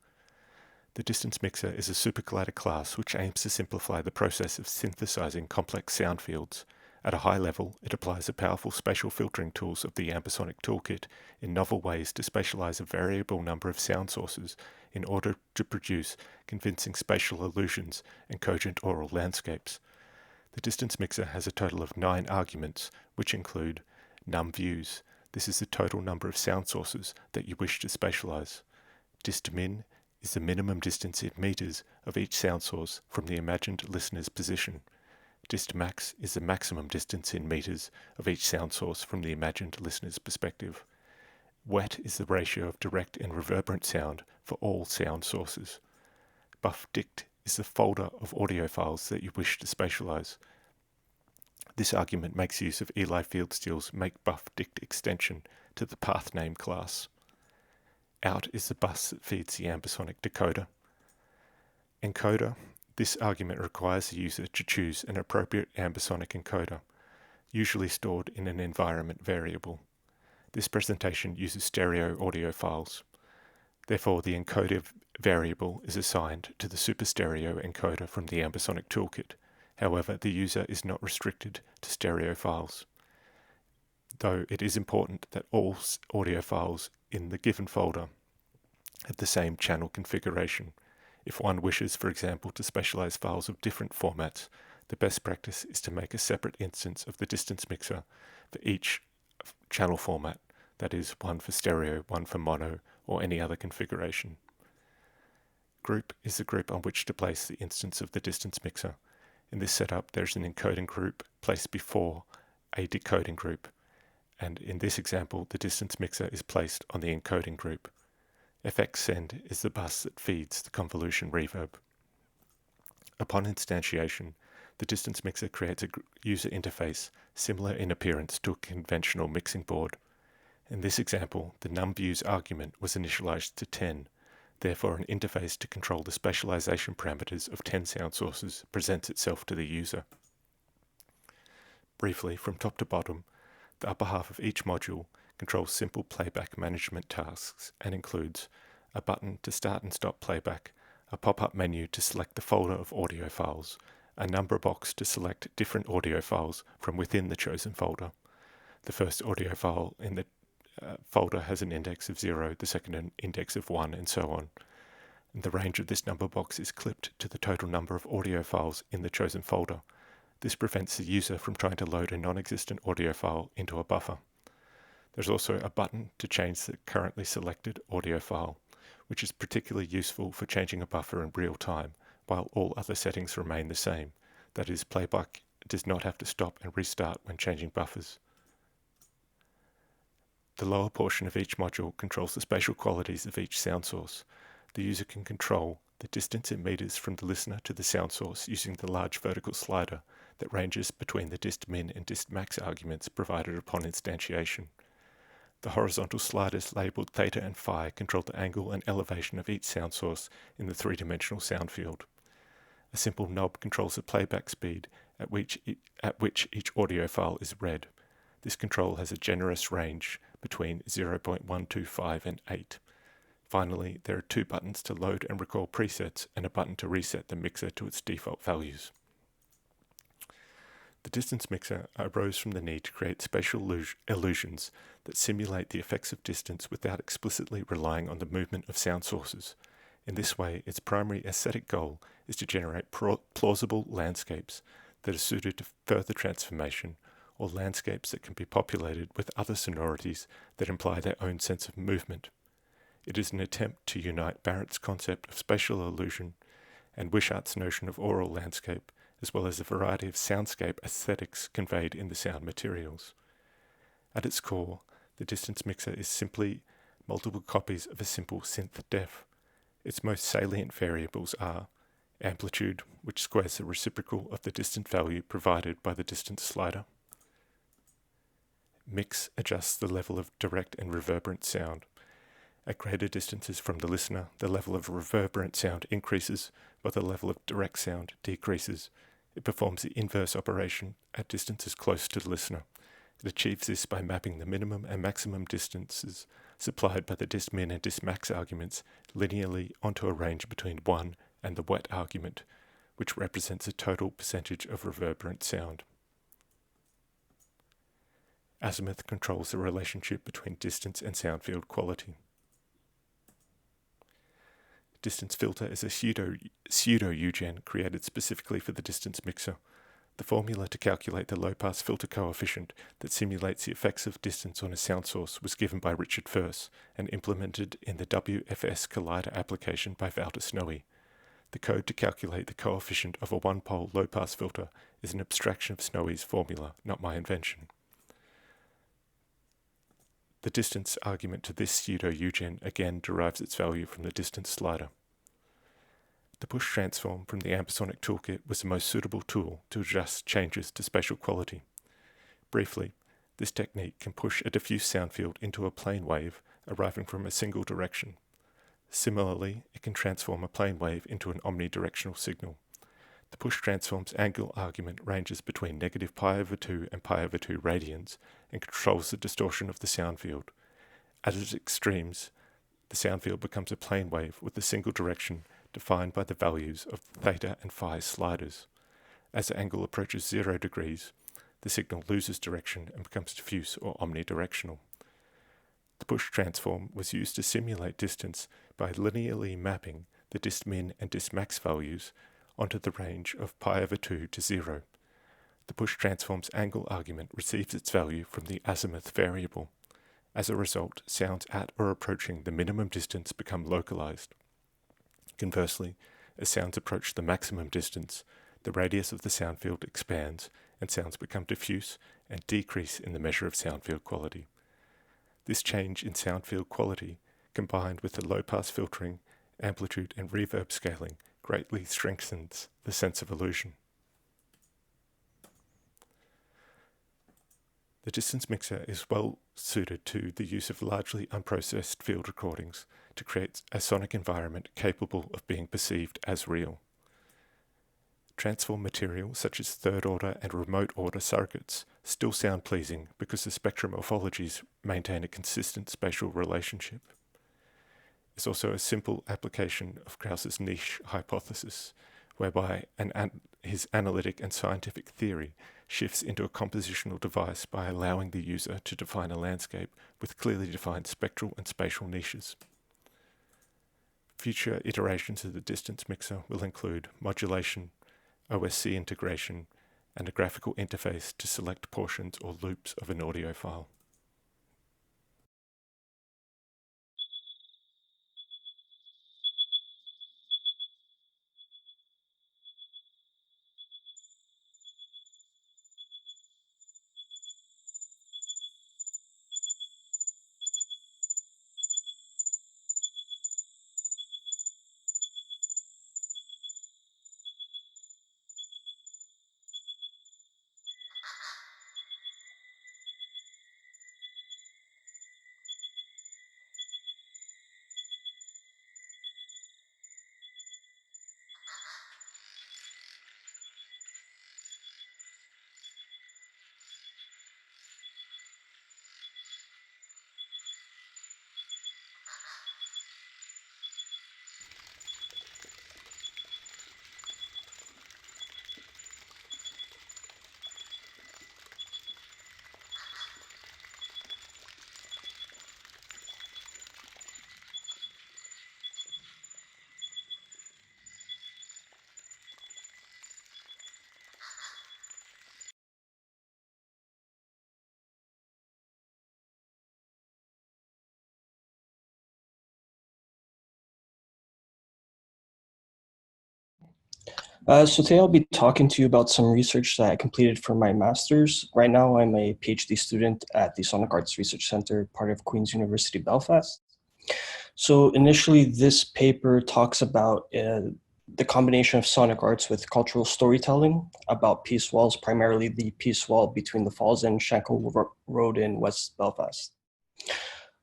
The Distance Mixer is a supercollider class which aims to simplify the process of synthesizing complex sound fields. At a high level, it applies the powerful spatial filtering tools of the Ambisonic toolkit in novel ways to spatialize a variable number of sound sources in order to produce convincing spatial illusions and cogent aural landscapes. The Distance Mixer has a total of 9 arguments, which include num views. This is the total number of sound sources that you wish to spatialize. Distmin is the minimum distance in meters of each sound source from the imagined listener's position. Distmax is the maximum distance in meters of each sound source from the imagined listener's perspective. Wet is the ratio of direct and reverberant sound for all sound sources. Buff-dict is the folder of audio files that you wish to spatialize. This argument makes use of Eli Fieldsteel's make-buff-dict extension to the path name class. Out is the bus that feeds the ambisonic decoder. Encoder. This argument requires the user to choose an appropriate ambisonic encoder, usually stored in an environment variable. This presentation uses stereo audio files. Therefore, the encoder variable is assigned to the super stereo encoder from the Ambisonic toolkit. However, the user is not restricted to stereo files, though it is important that all audio files in the given folder have the same channel configuration. If one wishes, for example, to spatialize files of different formats, the best practice is to make a separate instance of the distance mixer for each channel format, that is, one for stereo, one for mono, or any other configuration. Group is the group on which to place the instance of the distance mixer. In this setup, there's an encoding group placed before a decoding group, and in this example, the distance mixer is placed on the encoding group. FX-send is the bus that feeds the convolution reverb. Upon instantiation, the distance mixer creates a user interface similar in appearance to a conventional mixing board. In this example, the numViews argument was initialized to 10. Therefore, an interface to control the spatialization parameters of 10 sound sources presents itself to the user. Briefly, from top to bottom, the upper half of each module controls simple playback management tasks and includes a button to start and stop playback, a pop-up menu to select the folder of audio files, a number box to select different audio files from within the chosen folder. The first audio file in the folder has an index of 0, the second an index of 1, and so on. And the range of this number box is clipped to the total number of audio files in the chosen folder. This prevents the user from trying to load a non-existent audio file into a buffer. There's also a button to change the currently selected audio file, which is particularly useful for changing a buffer in real time, while all other settings remain the same. That is, playback does not have to stop and restart when changing buffers. The lower portion of each module controls the spatial qualities of each sound source. The user can control the distance in meters from the listener to the sound source using the large vertical slider that ranges between the distmin and distmax arguments provided upon instantiation. The horizontal sliders labeled theta and phi control the angle and elevation of each sound source in the three-dimensional sound field. A simple knob controls the playback speed at which each audio file is read. This control has a generous range between 0.125 and 8. Finally, there are two buttons to load and recall presets and a button to reset the mixer to its default values. The distance mixer arose from the need to create spatial illusions that simulate the effects of distance without explicitly relying on the movement of sound sources. In this way, its primary aesthetic goal is to generate plausible landscapes that are suited to further transformation, or landscapes that can be populated with other sonorities that imply their own sense of movement. It is an attempt to unite Barrett's concept of spatial illusion and Wishart's notion of aural landscape, as well as a variety of soundscape aesthetics conveyed in the sound materials. At its core, the distance mixer is simply multiple copies of a simple synth def. Its most salient variables are amplitude, which squares the reciprocal of the distance value provided by the distance slider. Mix adjusts the level of direct and reverberant sound. At greater distances from the listener, the level of reverberant sound increases, but the level of direct sound decreases. It performs the inverse operation at distances close to the listener. It achieves this by mapping the minimum and maximum distances supplied by the distmin and distmax arguments linearly onto a range between 1 and the wet argument, which represents a total percentage of reverberant sound. Azimuth controls the relationship between distance and sound field quality. Distance filter is a pseudo-eugen created specifically for the distance mixer. The formula to calculate the low-pass filter coefficient that simulates the effects of distance on a sound source was given by Richard Firth and implemented in the WFS Collider application by Varoutsos. The code to calculate the coefficient of a one-pole low-pass filter is an abstraction of Snowy's formula, not my invention. The distance argument to this pseudo-eugen again derives its value from the distance slider. The push transform from the Ambisonic toolkit was the most suitable tool to adjust changes to spatial quality. Briefly, this technique can push a diffuse sound field into a plane wave arriving from a single direction. Similarly, it can transform a plane wave into an omnidirectional signal. The push transform's angle argument ranges between negative pi/2 and pi/2 radians and controls the distortion of the sound field. At its extremes, the sound field becomes a plane wave with a single direction defined by the values of theta and phi sliders. As the angle approaches 0 degrees, the signal loses direction and becomes diffuse or omnidirectional. The push transform was used to simulate distance by linearly mapping the dist-min and dist-max values onto the range of pi/2 to 0. The push transform's angle argument receives its value from the azimuth variable. As a result, sounds at or approaching the minimum distance become localized. Conversely, as sounds approach the maximum distance, the radius of the sound field expands and sounds become diffuse and decrease in the measure of sound field quality. This change in sound field quality, combined with the low-pass filtering, amplitude and reverb scaling, greatly strengthens the sense of illusion. The distance mixer is well suited to the use of largely unprocessed field recordings to create a sonic environment capable of being perceived as real. Transform material such as third-order and remote-order surrogates still sound pleasing because the spectrum morphologies maintain a consistent spatial relationship. It's also a simple application of Krauss's niche hypothesis, whereby his analytic and scientific theory shifts into a compositional device by allowing the user to define a landscape with clearly defined spectral and spatial niches. Future iterations of the distance mixer will include modulation, OSC integration, and a graphical interface to select portions or loops of an audio file. So today I'll be talking to you about some research that I completed for my master's. Right now I'm a PhD student at the Sonic Arts Research Centre, part of Queen's University Belfast. So initially this paper talks about the combination of sonic arts with cultural storytelling about peace walls, primarily the peace wall between the Falls and Shankill Road in West Belfast.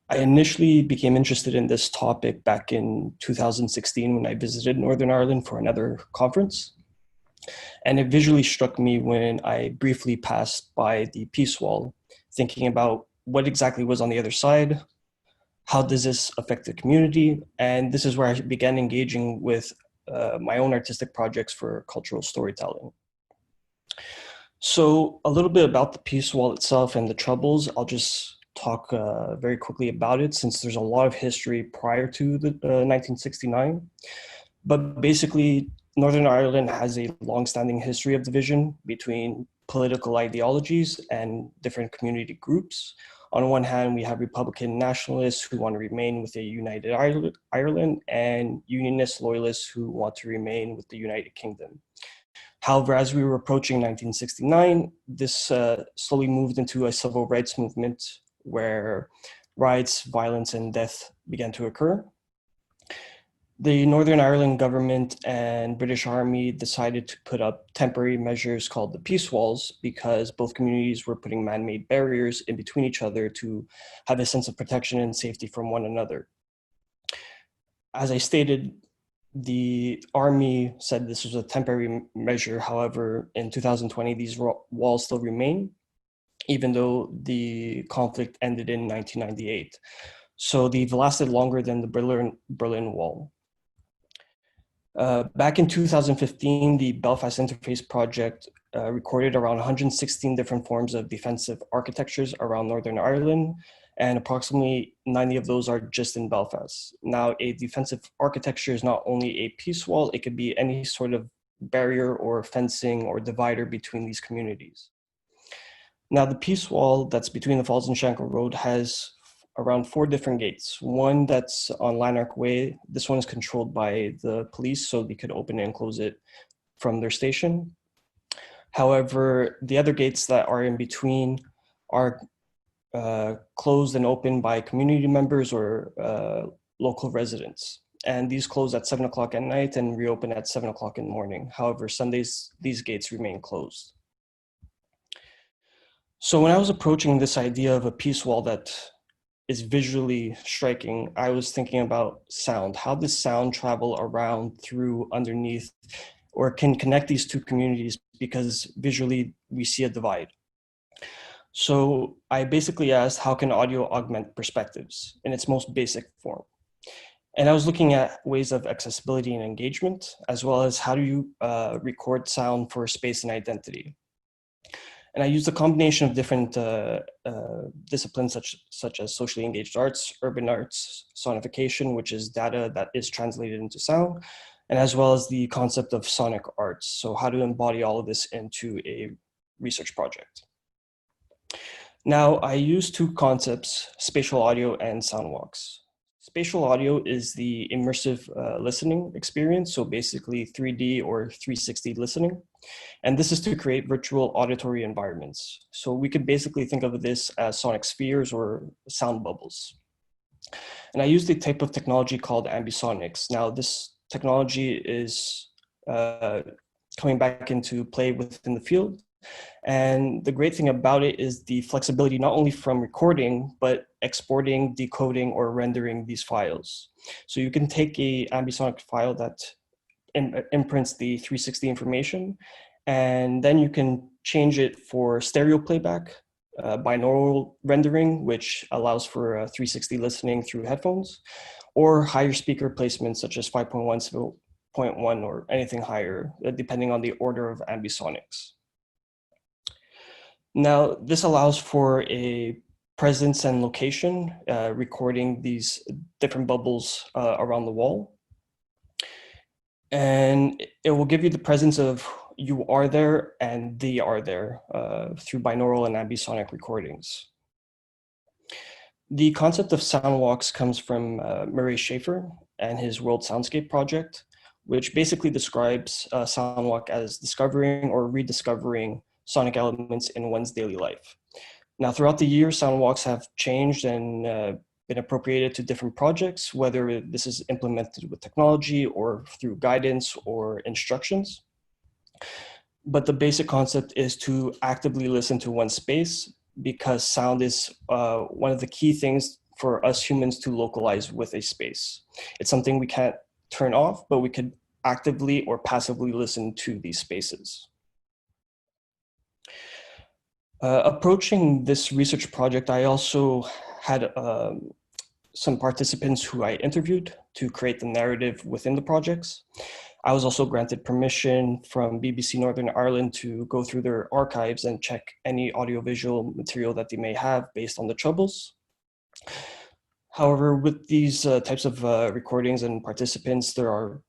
I initially became interested in this topic back in 2016 when I visited Northern Ireland for another conference. And it visually struck me when I briefly passed by the peace wall, thinking about what exactly was on the other side, how does this affect the community? And this is where I began engaging with my own artistic projects for cultural storytelling. So a little bit about the peace wall itself and the troubles. I'll just talk very quickly about it since there's a lot of history prior to the 1969. But basically, Northern Ireland has a long-standing history of division between political ideologies and different community groups. On one hand, we have Republican nationalists who want to remain with a united Ireland and Unionist loyalists who want to remain with the United Kingdom. However, as we were approaching 1969, this slowly moved into a civil rights movement where riots, violence, and death began to occur. The Northern Ireland government and British Army decided to put up temporary measures called the peace walls because both communities were putting man-made barriers in between each other to have a sense of protection and safety from one another. As I stated, the army said this was a temporary measure. However, in 2020, these walls still remain, even though the conflict ended in 1998. So they've lasted longer than the Berlin Wall. Back in 2015, the Belfast Interface Project recorded around 116 different forms of defensive architectures around Northern Ireland, and approximately 90 of those are just in Belfast. Now, a defensive architecture is not only a peace wall, it could be any sort of barrier or fencing or divider between these communities. Now, the peace wall that's between the Falls and Shankill Road has around 4 different gates. One that's on Lanark Way. This one is controlled by the police, so they could open and close it from their station. However, the other gates that are in between are closed and opened by community members or local residents. And these close at 7 o'clock at night and reopen at 7 o'clock in the morning. However, Sundays, these gates remain closed. So when I was approaching this idea of a peace wall that is visually striking, I was thinking about sound. How does sound travel around, through, underneath, or can connect these two communities, because visually we see a divide. So I basically asked, how can audio augment perspectives in its most basic form? And I was looking at ways of accessibility and engagement, as well as how do you record sound for space and identity. And I used a combination of different disciplines such as socially engaged arts, urban arts, sonification, which is data that is translated into sound, and as well as the concept of sonic arts. So how to embody all of this into a research project. Now, I use 2 concepts, spatial audio and Soundwalks. Spatial audio is the immersive listening experience, so basically 3D or 360 listening. And this is to create virtual auditory environments. So we could basically think of this as sonic spheres or sound bubbles. And I used a type of technology called Ambisonics. Now, this technology is coming back into play within the field. And the great thing about it is the flexibility, not only from recording, but exporting, decoding, or rendering these files. So you can take a Ambisonic file that imprints the 360 information, and then you can change it for stereo playback, binaural rendering, which allows for 360 listening through headphones, or higher speaker placements such as 5.1, 7.1, or anything higher, depending on the order of Ambisonics. Now, this allows for a presence and location, recording these different bubbles around the wall. And it will give you the presence of you are there and they are there through binaural and ambisonic recordings. The concept of Soundwalks comes from Murray Schafer and his World Soundscape project, which basically describes Soundwalk as discovering or rediscovering sonic elements in one's daily life. Now, throughout the years, Soundwalks have changed and been appropriated to different projects, whether this is implemented with technology or through guidance or instructions. But the basic concept is to actively listen to one's space, because sound is one of the key things for us humans to localize with a space. It's something we can't turn off, but we could actively or passively listen to these spaces. Approaching this research project, I also had some participants who I interviewed to create the narrative within the projects. I was also granted permission from BBC Northern Ireland to go through their archives and check any audiovisual material that they may have based on the troubles. However, with these types of recordings and participants, there are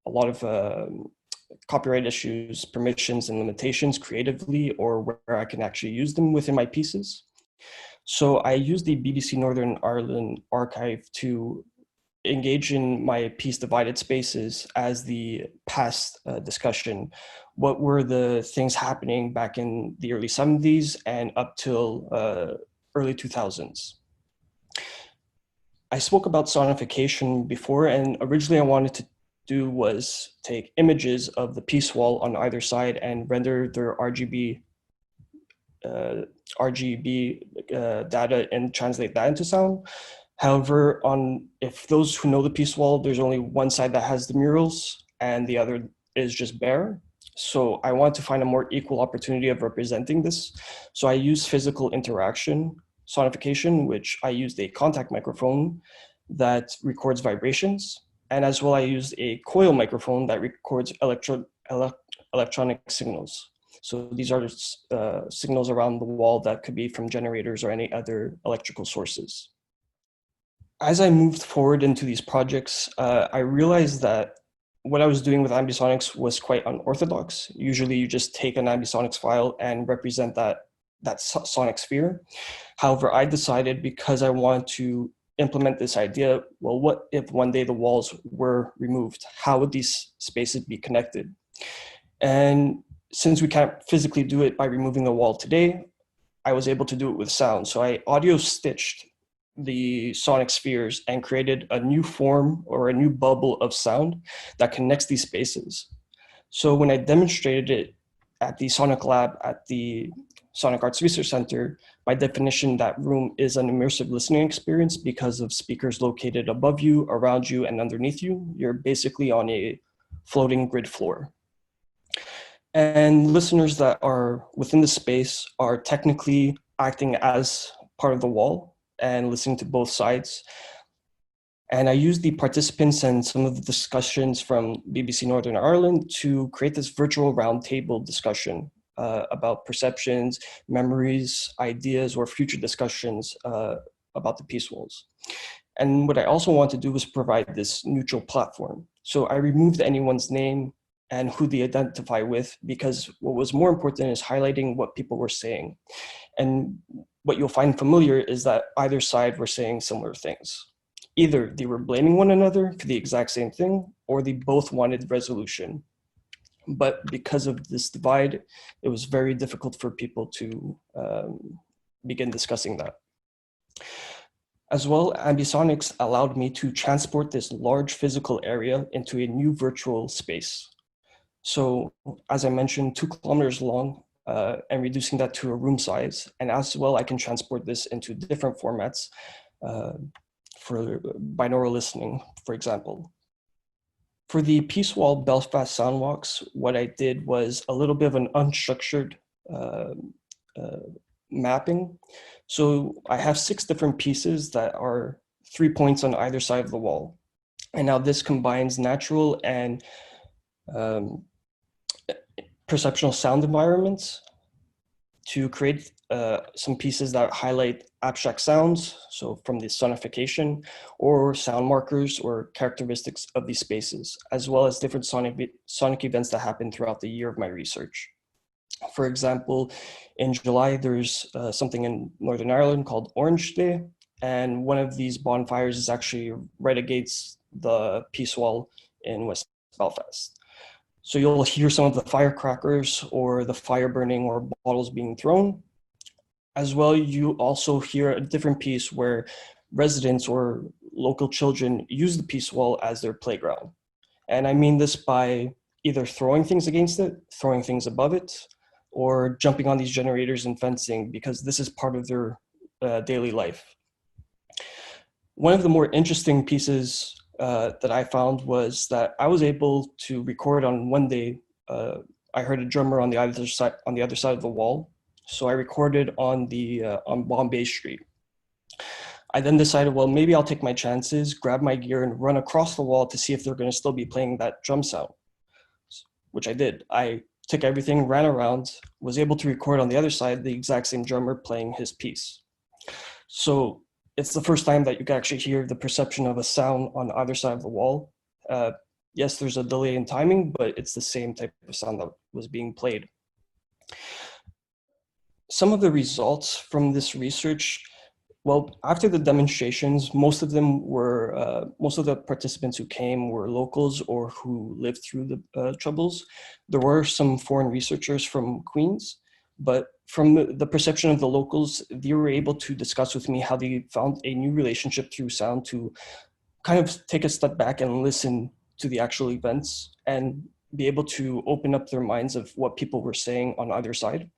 a lot of copyright issues, permissions, and limitations creatively, or where I can actually use them within my pieces. So I use the BBC Northern Ireland archive to engage in my piece Divided Spaces as the past discussion. What were the things happening back in the early 70s and up till early 2000s? I spoke about sonification before, and originally I wanted to do was take images of the piece wall on either side and render their RGB data and translate that into sound. However, if those who know the piece wall, there's only one side that has the murals and the other is just bare. So I want to find a more equal opportunity of representing this. So I use physical interaction sonification, which I used a contact microphone that records vibrations. And as well, I used a coil microphone that records electronic signals. So these are signals around the wall that could be from generators or any other electrical sources. As I moved forward into these projects, I realized that what I was doing with Ambisonics was quite unorthodox. Usually you just take an Ambisonics file and represent that sonic sphere. However, I decided, because I wanted to implement this idea, well, what if one day the walls were removed? How would these spaces be connected? And since we can't physically do it by removing the wall today, I was able to do it with sound. So I audio stitched the sonic spheres and created a new form or a new bubble of sound that connects these spaces. So when I demonstrated it at the Sonic Lab at the Sonic Arts Research Center, by definition, that room is an immersive listening experience because of speakers located above you, around you, and underneath you. You're basically on a floating grid floor. And listeners that are within the space are technically acting as part of the wall and listening to both sides. And I used the participants and some of the discussions from BBC Northern Ireland to create this virtual roundtable discussion about perceptions, memories, ideas, or future discussions about the piece walls. And what I also want to do was provide this neutral platform. So I removed anyone's name and who they identify with, because what was more important is highlighting what people were saying. And what you'll find familiar is that either side were saying similar things. Either they were blaming one another for the exact same thing, or they both wanted resolution. But because of this divide, it was very difficult for people to begin discussing that. As well, Ambisonics allowed me to transport this large physical area into a new virtual space. So as I mentioned, 2 kilometers long, and reducing that to a room size. And as well, I can transport this into different formats for binaural listening, for example. For the piece wall Belfast Soundwalks, what I did was a little bit of an unstructured mapping. So I have 6 different pieces that are 3 points on either side of the wall. And now this combines natural and perceptual sound environments to create some pieces that highlight abstract sounds, so from the sonification, or sound markers or characteristics of these spaces, as well as different sonic events that happen throughout the year of my research. For example, in July, there's something in Northern Ireland called Orange Day, and one of these bonfires is actually right against the piece wall in West Belfast. So you'll hear some of the firecrackers or the fire burning or bottles being thrown. As well, you also hear a different piece where residents or local children use the piece wall as their playground. And I mean this by either throwing things against it, throwing things above it, or jumping on these generators and fencing, because this is part of their daily life. One of the more interesting pieces that I found was that I was able to record on one day. I heard a drummer on the other side of the wall, so I recorded on Bombay Street. I then decided, well, maybe I'll take my chances, grab my gear, and run across the wall to see if they're going to still be playing that drum sound, which I did. I took everything, ran around, was able to record on the other side the exact same drummer playing his piece. So it's the first time that you can actually hear the perception of a sound on either side of the wall. Yes, there's a delay in timing, but it's the same type of sound that was being played. Some of the results from this research, well, after the demonstrations, most of the participants who came were locals or who lived through the troubles. There were some foreign researchers from Queens, but from the perception of the locals, they were able to discuss with me how they found a new relationship through sound to kind of take a step back and listen to the actual events and be able to open up their minds of what people were saying on either side.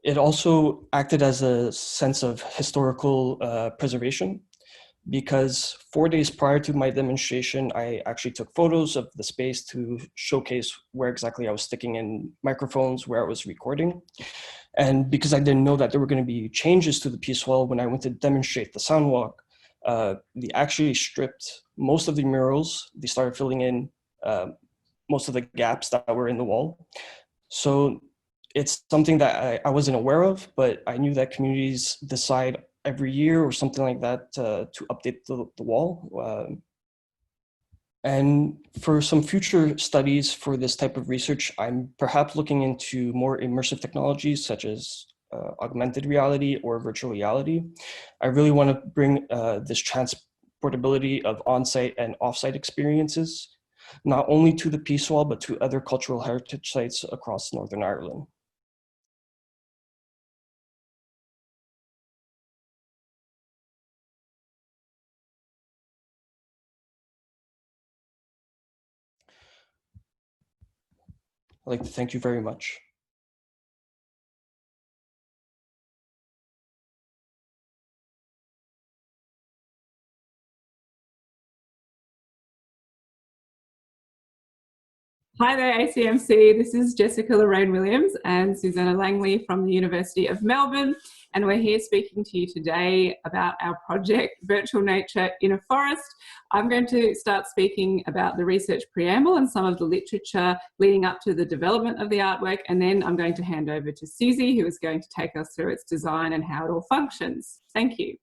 It also acted as a sense of historical preservation, because 4 days prior to my demonstration, I actually took photos of the space to showcase where exactly I was sticking in microphones, where I was recording. And because I didn't know that there were going to be changes to the piece wall when I went to demonstrate the Soundwalk, they actually stripped most of the murals. They started filling in most of the gaps that were in the wall. So it's something that I wasn't aware of, but I knew that communities decide every year or something like that to update the wall. And for some future studies for this type of research, I'm perhaps looking into more immersive technologies such as augmented reality or virtual reality. I really want to bring this transportability of on-site and off-site experiences, not only to the Peace Wall, but to other cultural heritage sites across Northern Ireland. I'd like to thank you very much. Hi there, ACMC. This is Jessica Laraine Williams and Susannah Langley from the University of Melbourne, and we're here speaking to you today about our project, Virtual Nature in a Forest. I'm going to start speaking about the research preamble and some of the literature leading up to the development of the artwork, and then I'm going to hand over to Susie, who is going to take us through its design and how it all functions. Thank you.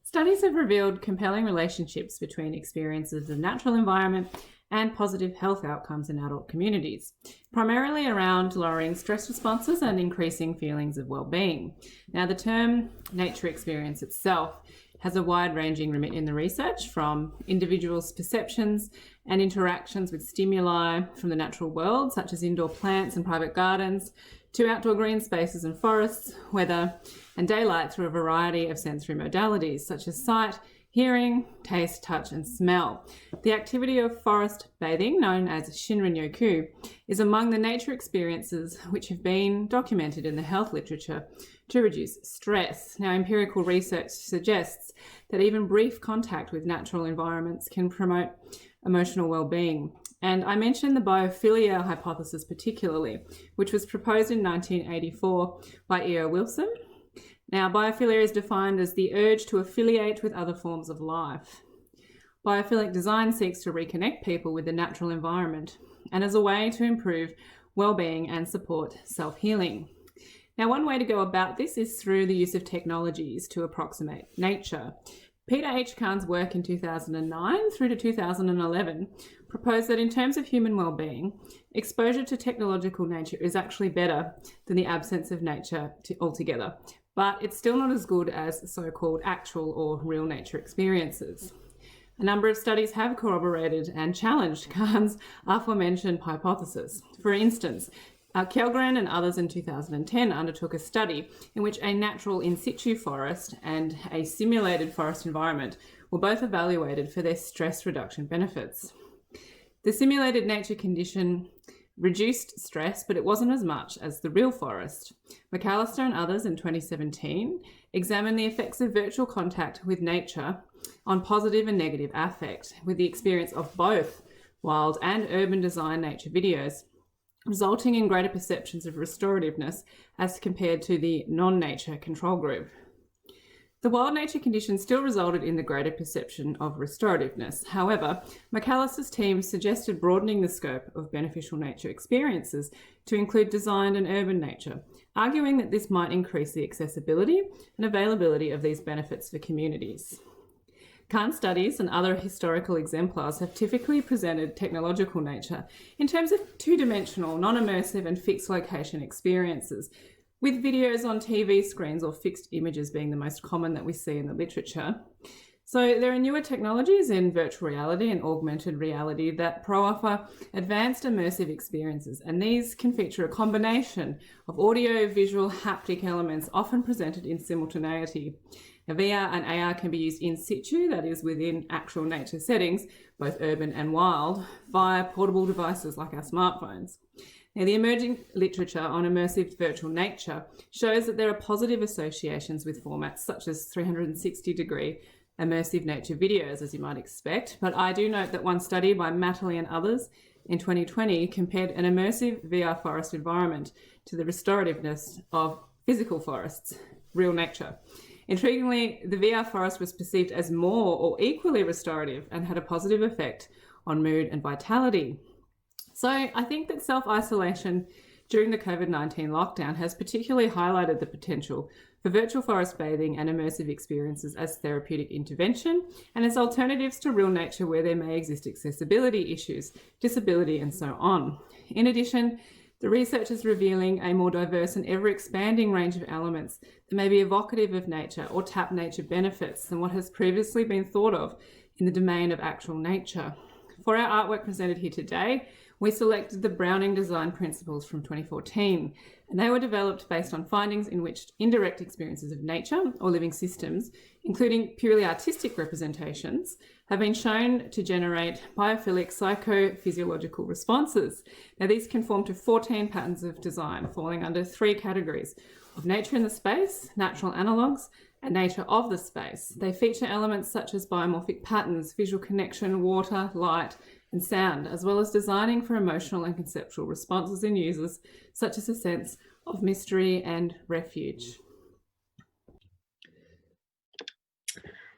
Studies have revealed compelling relationships between experiences of the natural environment and positive health outcomes in adult communities, primarily around lowering stress responses and increasing feelings of well-being. Now, the term nature experience itself has a wide-ranging remit in the research, from individuals' perceptions and interactions with stimuli from the natural world, such as indoor plants and private gardens, to outdoor green spaces and forests, weather and daylight through a variety of sensory modalities, such as sight, hearing, taste, touch, and smell. The activity of forest bathing, known as Shinrin-yoku, is among the nature experiences which have been documented in the health literature to reduce stress. Now, empirical research suggests that even brief contact with natural environments can promote emotional well-being. And I mentioned the biophilia hypothesis particularly, which was proposed in 1984 by E.O. Wilson. Now, biophilia is defined as the urge to affiliate with other forms of life. Biophilic design seeks to reconnect people with the natural environment and as a way to improve well-being and support self-healing. Now, one way to go about this is through the use of technologies to approximate nature. Peter H. Kahn's work in 2009 through to 2011 proposed that in terms of human well-being, exposure to technological nature is actually better than the absence of nature altogether. But it's still not as good as so-called actual or real nature experiences. A number of studies have corroborated and challenged Kahn's aforementioned hypothesis. For instance, Kjellgren and others in 2010 undertook a study in which a natural in situ forest and a simulated forest environment were both evaluated for their stress reduction benefits. The simulated nature condition reduced stress, but it wasn't as much as the real forest. McAllister and others in 2017 examined the effects of virtual contact with nature on positive and negative affect, with the experience of both wild and urban design nature videos, resulting in greater perceptions of restorativeness as compared to the non-nature control group. The wild nature conditions still resulted in the greater perception of restorativeness. However, McAllister's team suggested broadening the scope of beneficial nature experiences to include designed and urban nature, arguing that this might increase the accessibility and availability of these benefits for communities. Current studies and other historical exemplars have typically presented technological nature in terms of two-dimensional, non-immersive and fixed location experiences, with videos on TV screens or fixed images being the most common that we see in the literature. So there are newer technologies in virtual reality and augmented reality that offer advanced immersive experiences, and these can feature a combination of audio, visual, haptic elements often presented in simultaneity. Now, VR and AR can be used in situ, that is within actual nature settings, both urban and wild, via portable devices like our smartphones. Now, the emerging literature on immersive virtual nature shows that there are positive associations with formats such as 360-degree immersive nature videos, as you might expect. But I do note that one study by Matterley and others in 2020 compared an immersive VR forest environment to the restorativeness of physical forests, real nature. Intriguingly, the VR forest was perceived as more or equally restorative and had a positive effect on mood and vitality. So I think that self-isolation during the COVID-19 lockdown has particularly highlighted the potential for virtual forest bathing and immersive experiences as therapeutic intervention and as alternatives to real nature where there may exist accessibility issues, disability, and so on. In addition, the research is revealing a more diverse and ever-expanding range of elements that may be evocative of nature or tap nature benefits than what has previously been thought of in the domain of actual nature. For our artwork presented here today, we selected the Browning design principles from 2014, and they were developed based on findings in which indirect experiences of nature or living systems, including purely artistic representations, have been shown to generate biophilic psychophysiological responses. Now, these conform to 14 patterns of design, falling under 3 categories of nature in the space, natural analogues, and nature of the space. They feature elements such as biomorphic patterns, visual connection, water, light, and sound, as well as designing for emotional and conceptual responses in users, such as a sense of mystery and refuge.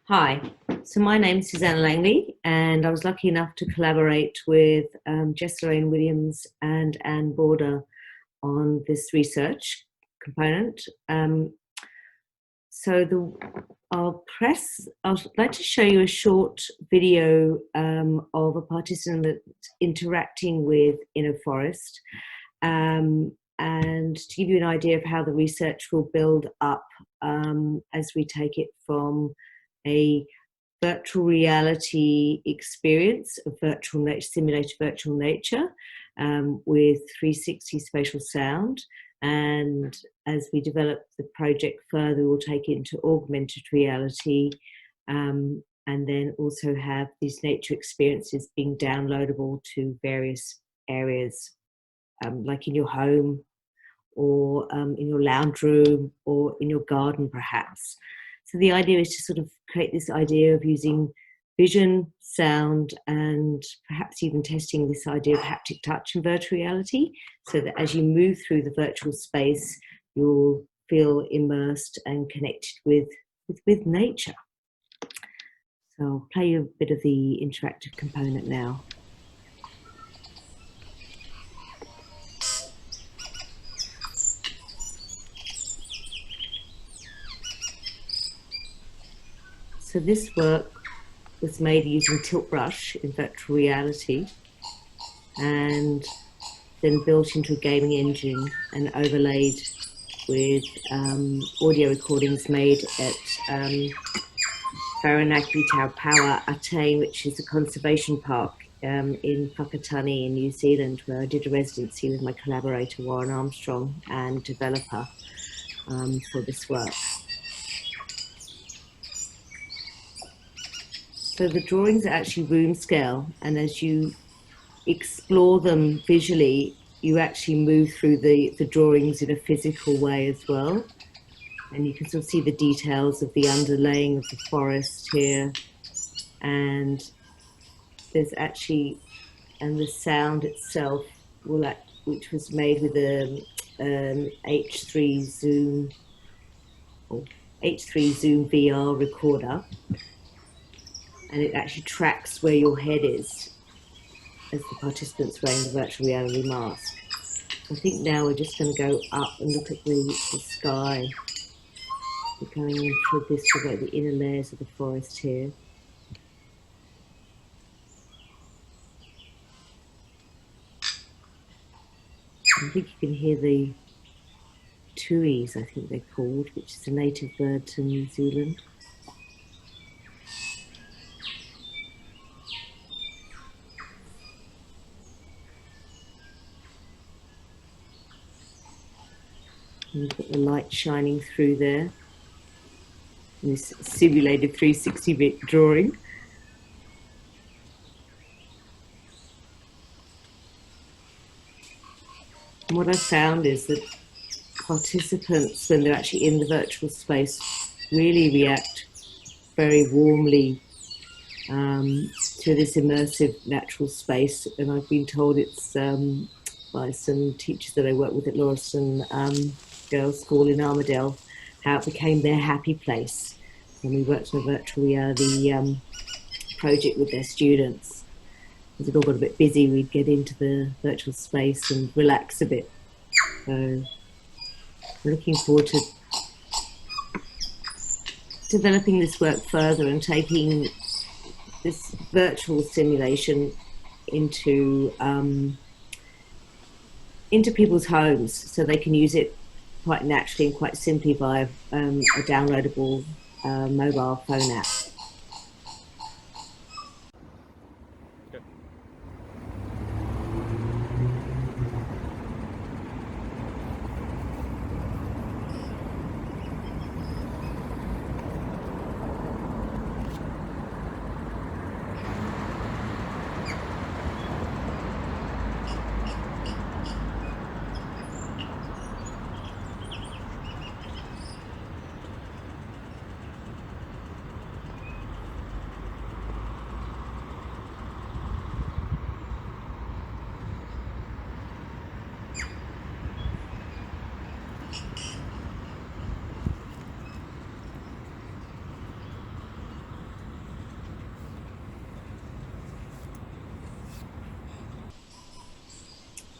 Hi, so my name is Susannah Langley, and I was lucky enough to collaborate with Laraine Williams and Anne Borda on this research component. I'd like to show you a short video of a participant interacting with in a forest, and to give you an idea of how the research will build up as we take it from a virtual reality experience of simulated virtual nature with 360 spatial sound. And as we develop the project further, we'll take it into augmented reality and then also have these nature experiences being downloadable to various areas, like in your home or in your lounge room or in your garden, perhaps. So the idea is to sort of create this idea of using vision, sound, and perhaps even testing this idea of haptic touch in virtual reality, so that as you move through the virtual space, you'll feel immersed and connected with nature. So I'll play you a bit of the interactive component now. So this work was made using tilt brush in virtual reality and then built into a gaming engine and overlaid with audio recordings made at Varoutsos Power Attain, which is a conservation park in Whakatane in New Zealand, where I did a residency with my collaborator Warren Armstrong and developer for this work. So the drawings are actually room scale, and as you explore them visually, you actually move through the drawings in a physical way as well. And you can sort of see the details of the underlaying of the forest here. And there's actually, and the sound itself, which was made with an H3 Zoom VR recorder. And it actually tracks where your head is as the participants wearing the virtual reality mask. I think now we're just going to go up and look at the sky. We're going into this, the inner layers of the forest here. I think you can hear the tuis, I think they're called, which is a native bird to New Zealand. And you've got the light shining through there. And this simulated 360-bit drawing. And what I found is that participants, when they're actually in the virtual space, really react very warmly to this immersive natural space. And I've been told it's by some teachers that I work with at Lauriston Girls' School in Armadale, how it became their happy place. When we worked on a virtual reality project with their students, as it all got a bit busy, we'd get into the virtual space and relax a bit. So I'm looking forward to developing this work further and taking this virtual simulation into people's homes so they can use it quite naturally and quite simply via a downloadable mobile phone app.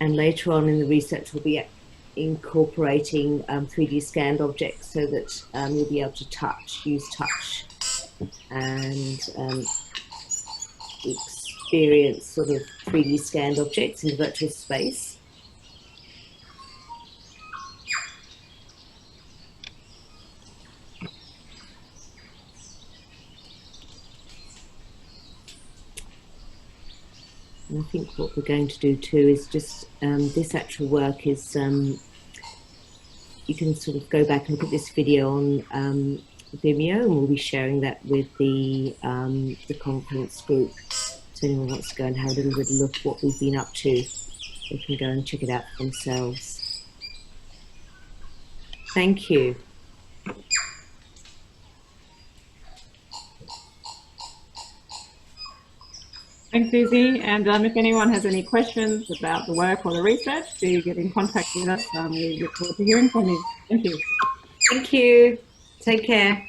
And later on in the research, we'll be incorporating 3D scanned objects so that you'll be able to use touch and experience sort of 3D scanned objects in the virtual space. And I think what we're going to do too is just, this actual work is, you can sort of go back and look at this video on Vimeo, and we'll be sharing that with the conference group. So anyone wants to go and have a little bit of look at what we've been up to, they can go and check it out for themselves. Thank you. Thanks, Susie. And if anyone has any questions about the work or the research, do get in contact with us. We look forward to hearing from you. Thank you. Thank you. Take care.